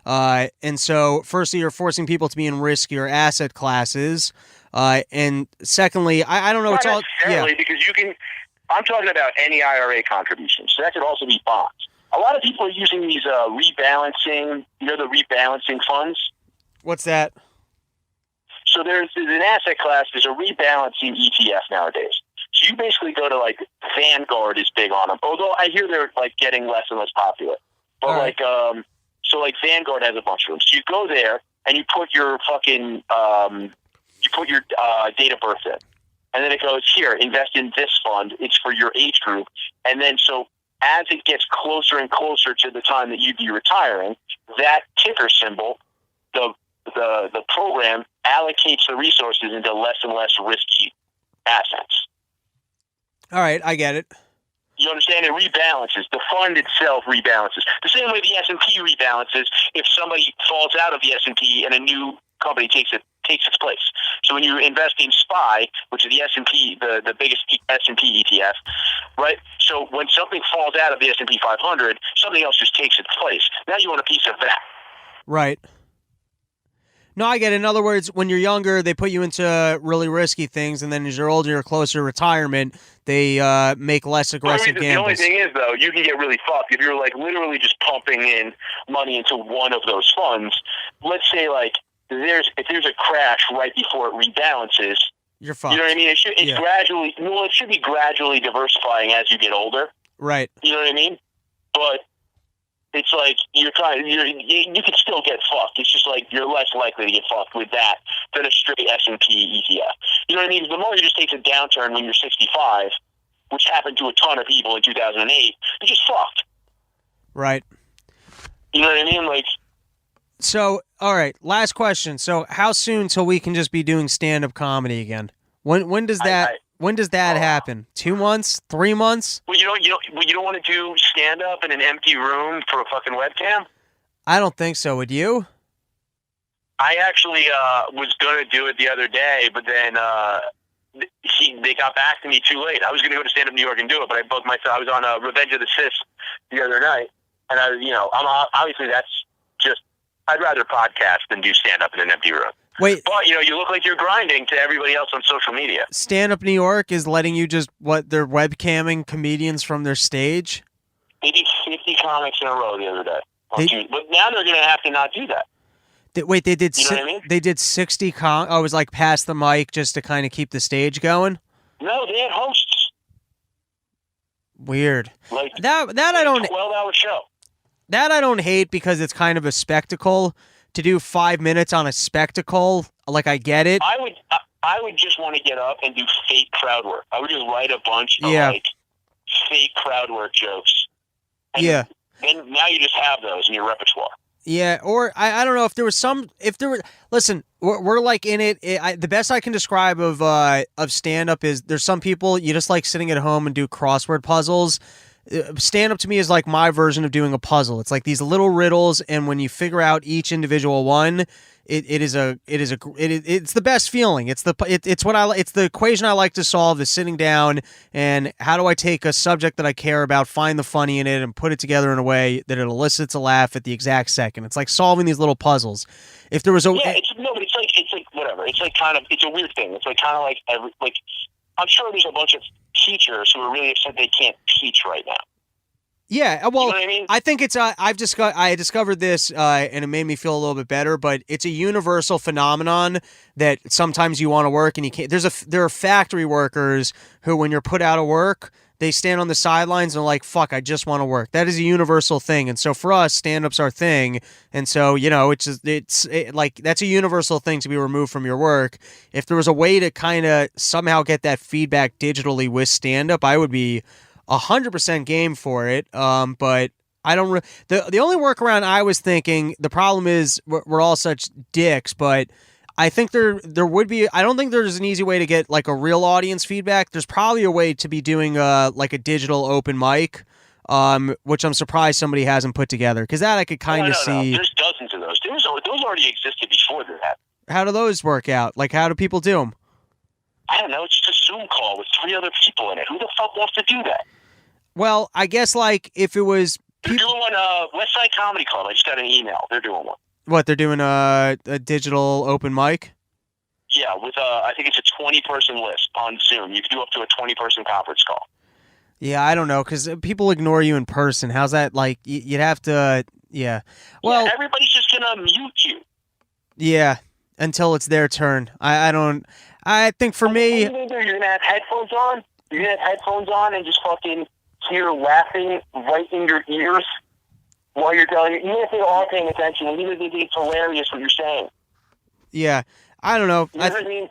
And so, firstly, you're forcing people to be in riskier asset classes, and secondly, I don't know. Not necessarily, because you can. I'm talking about any IRA contributions. So that could also be bonds. A lot of people are using these rebalancing, the rebalancing funds. What's that? So there's an asset class. There's a rebalancing ETF nowadays. So you basically go to like Vanguard is big on them. Although I hear they're like getting less and less popular. But Right. so like Vanguard has a bunch of them. So you go there and you put your fucking date of birth in, and then it goes here. Invest in this fund. It's for your age group. And then so as it gets closer and closer to the time that you'd be retiring, that ticker symbol, the program allocates the resources into less and less risky assets. All right, I get it. You understand? It rebalances. The fund itself rebalances. The same way the S&P rebalances if somebody falls out of the S&P and a new company takes its place. So when you invest in SPY, which is the S&P, the biggest S&P ETF, right? So when something falls out of the S&P 500, something else just takes its place. Now you want a piece of that. Right. No, I get it. In other words, when you're younger, they put you into really risky things, and then as you're older, you're closer to retirement, they make less aggressive gambles. The only thing is, though, you can get really fucked if you're like literally just pumping in money into one of those funds. Let's say like if there's a crash right before it rebalances, you're fucked. You know what I mean? It should be gradually diversifying as you get older. Right. You know what I mean? But it's like you can still get fucked. It's just like you're less likely to get fucked with that than a straight S&P ETF. You know what I mean? The more you just takes a downturn when you're 65, which happened to a ton of people in 2008, you're just fucked. Right. You know what I mean? Like. So, all right, last question. So, how soon till we can just be doing stand-up comedy again? When does that happen? 2 months? 3 months? Well, you don't want to do stand-up in an empty room for a fucking webcam? I don't think so. Would you? I actually was going to do it the other day, but then they got back to me too late. I was going to go to stand-up New York and do it, but I booked myself. I was on Revenge of the Sis the other night, and I'm obviously that's just. I'd rather podcast than do stand-up in an empty room. Wait. But, you look like you're grinding to everybody else on social media. Stand-up New York is letting you they're webcamming comedians from their stage? They did 50 comics in a row the other day. But now they're going to have to not do that. They did. You know what I mean? They did 60 it was like pass the mic just to kind of keep the stage going? No, they had hosts. Weird. Like that I don't... 12-hour show. That I don't hate because it's kind of a spectacle. To do 5 minutes on a spectacle, like I get it. I would just want to get up and do fake crowd work. I would just write a bunch of like fake crowd work jokes. And then now you just have those in your repertoire. Yeah, or I don't know if there was listen, we're like in it. The best I can describe of stand up is there's some people you just like sitting at home and do crossword puzzles. Stand up to me is like my version of doing a puzzle. It's like these little riddles, and when you figure out each individual one, it's the best feeling. It's the equation I like to solve is sitting down and how do I take a subject that I care about, find the funny in it, and put it together in a way that it elicits a laugh at the exact second. It's like solving these little puzzles. If there was a it's like whatever. It's like kind of it's a weird thing. It's like kind of like I'm sure there's a bunch of teachers who are really upset they can't teach right now. Yeah, well, you know what I mean? I think it's I discovered this and it made me feel a little bit better. But it's a universal phenomenon that sometimes you want to work and you can't. There are factory workers who, when you're put out of work, they stand on the sidelines and are like, "Fuck, I just want to work." That is a universal thing, and so for us, stand-up's our thing, and so it's like that's a universal thing to be removed from your work. If there was a way to kind of somehow get that feedback digitally with stand-up, I would be 100% game for it. But I don't. The only workaround I was thinking, the problem is we're all such dicks, but I think there would be. I don't think there's an easy way to get like a real audience feedback. There's probably a way to be doing like a digital open mic, which I'm surprised somebody hasn't put together, because that I could kind of see. No. There's dozens of those. Those already existed before that. How do those work out? Like, how do people do them? I don't know. It's just a Zoom call with 3 other people in it. Who the fuck wants to do that? Well, I guess like if it was. They're doing one. West Side Comedy Club. I just got an email. They're doing one. What, they're doing a digital open mic? Yeah, with I think it's a 20-person list on Zoom. You can do up to a 20-person conference call. Yeah, I don't know, because people ignore you in person. How's that like? You'd have to, yeah. Well, everybody's just gonna mute you. Yeah. until it's their turn. I think for me, You're gonna have headphones on. You're gonna have headphones on and just fucking hear laughing right in your ears while you're telling it. Even if they are paying attention, and even if it's hilarious what you're saying. yeah, I don't know. You know what I mean?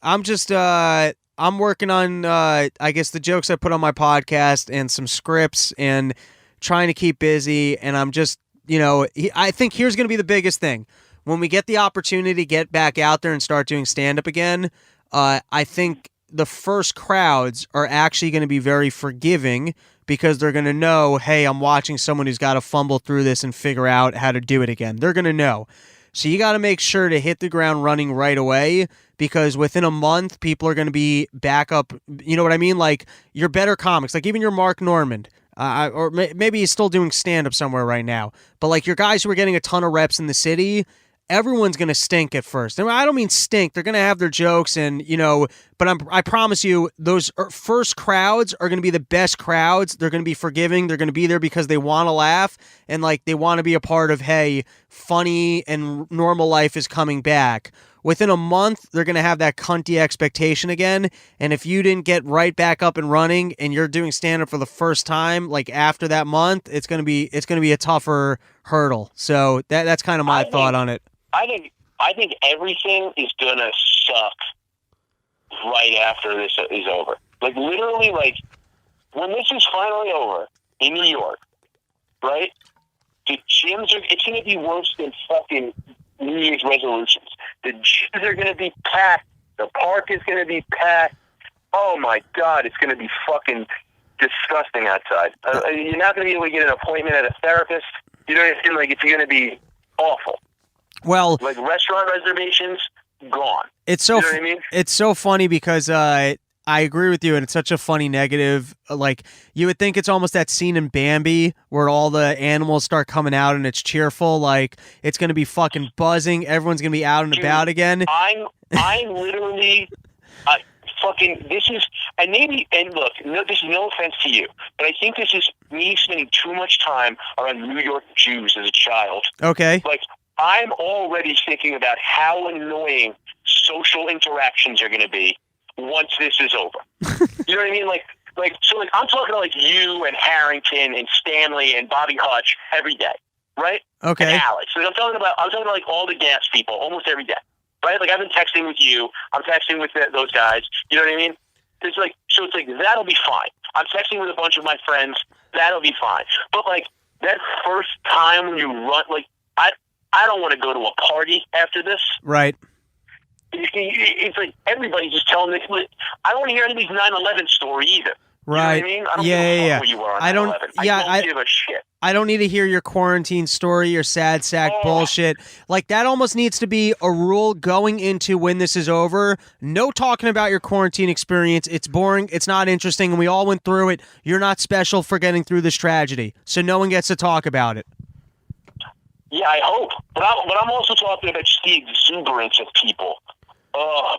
I'm just I'm working on I guess the jokes I put on my podcast and some scripts and trying to keep busy, and I'm just, I think here's going to be the biggest thing. When we get the opportunity to get back out there and start doing stand-up again, I think the first crowds are actually going to be very forgiving because they're going to know, hey, I'm watching someone who's got to fumble through this and figure out how to do it again. They're going to know. So you got to make sure to hit the ground running right away, because within a month, people are going to be back up. You know what I mean? Like, your better comics, like even your Mark Normand, or maybe he's still doing stand-up somewhere right now. But like your guys who are getting a ton of reps in the city, everyone's going to stink at first. And I don't mean stink. They're going to have their jokes and, but I promise you those first crowds are going to be the best crowds. They're going to be forgiving. They're going to be there because they want to laugh and like they want to be a part of, hey, funny and normal life is coming back. Within a month, they're going to have that cunty expectation again. And if you didn't get right back up and running and you're doing stand-up for the first time, like after that month, it's going to be a tougher hurdle. So that's kind of my thought on it. I think everything is gonna suck right after this is over. Like literally, like when this is finally over in New York, right? The gyms it's gonna be worse than fucking New Year's resolutions. The gyms are gonna be packed. The park is gonna be packed. Oh my God, it's gonna be fucking disgusting outside. You're not gonna be able to get an appointment at a therapist. You know what I mean? Like it's gonna be awful. Well, like restaurant reservations, gone. It's so you know what I mean? It's so funny because I agree with you, and it's such a funny negative. Like you would think it's almost that scene in Bambi where all the animals start coming out and it's cheerful. Like it's gonna be fucking buzzing. Everyone's gonna be out and about again. I'm literally. Fucking, this is, and maybe, and look, this is no offense to you, but I think this is me spending too much time around New York Jews as a child. Okay. Like, I'm already thinking about how annoying social interactions are going to be once this is over. You know what I mean? So I'm talking to like you and Harrington and Stanley and Bobby Hutch every day, right? Okay. And Alex. Like, I'm talking about like all the gas people almost every day. Right? Like, I've been texting with you. I'm texting with those guys. You know what I mean? It's like, so it's like, that'll be fine. I'm texting with a bunch of my friends. That'll be fine. But, like, that first time when you run, like, I don't want to go to a party after this. Right. It's like everybody's just telling me. I don't want to hear any of these 9/11 story either. Right. You know what I mean? I don't give a fuck where you were on 9/11. I don't give a shit. I don't need to hear your quarantine story, your sad sack bullshit. Like, that almost needs to be a rule going into when this is over. No talking about your quarantine experience. It's boring. It's not interesting. And we all went through it. You're not special for getting through this tragedy. So no one gets to talk about it. Yeah, I hope. But I'm also talking about just the exuberance of people.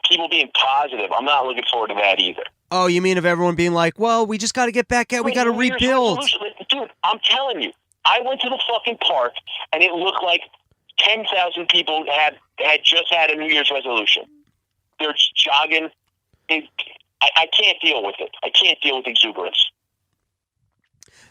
People being positive. I'm not looking forward to that either. Oh, you mean of everyone being like, well, we just got to get back out. We got to rebuild. Dude, I'm telling you, I went to the fucking park, and it looked like 10,000 people had just had a New Year's resolution. They're just jogging. I can't deal with it. I can't deal with exuberance.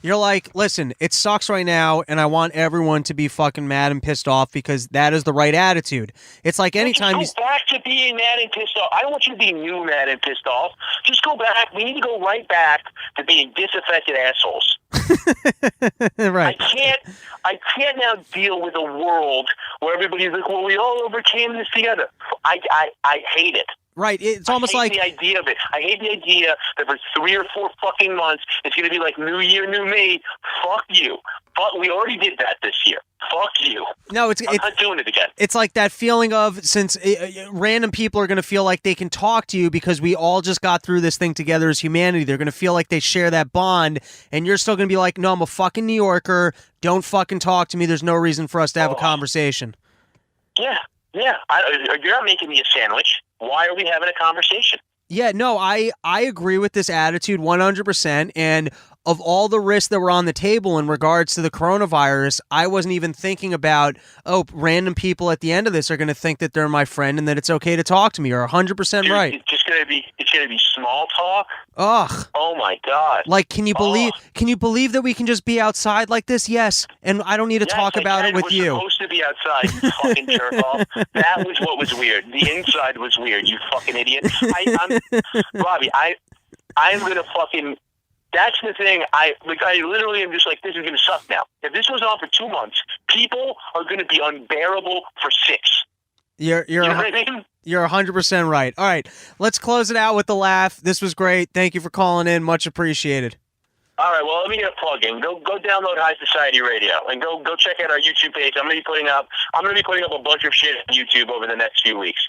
You're like, listen, it sucks right now, and I want everyone to be fucking mad and pissed off because that is the right attitude. It's like anytime Just go back to being mad and pissed off. I don't want you to be new mad and pissed off. Just go back. We need to go right back to being disaffected assholes. Right. I can't now deal with a world where everybody's like, well, we all overcame this together. I hate it. Right, it's almost like the idea of it. I hate the idea that for 3 or 4 fucking months it's going to be like New Year, New Me. Fuck you. Fuck, we already did that this year. Fuck you. No, I'm not doing it again. It's like that feeling of since random people are going to feel like they can talk to you because we all just got through this thing together as humanity. They're going to feel like they share that bond, and you're still going to be like, no, I'm a fucking New Yorker. Don't fucking talk to me. There's no reason for us to have a conversation. Yeah. You're not making me a sandwich. Why are we having a conversation? Yeah, no, I agree with this attitude 100%. And of all the risks that were on the table in regards to the coronavirus, I wasn't even thinking about, random people at the end of this are going to think that they're my friend and that it's okay to talk to me. You're 100% right. It's gonna be small talk. Ugh. Oh my God. Like, can you believe that we can just be outside like this? Yes. And I don't need to talk about it with you. We're supposed to be outside, you fucking jerk off. That was what was weird. The inside was weird, you fucking idiot. Robbie, I'm gonna fucking. That's the thing. I literally am just like, this is gonna suck now. If this goes on for 2 months, people are gonna be unbearable for 6. You know what I mean? You're 100% right. All right, let's close it out with the laugh. This was great. Thank you for calling in. Much appreciated. All right, well, let me get a plug in. Go download High Society Radio and go check out our YouTube page. I'm gonna be putting up a bunch of shit on YouTube over the next few weeks.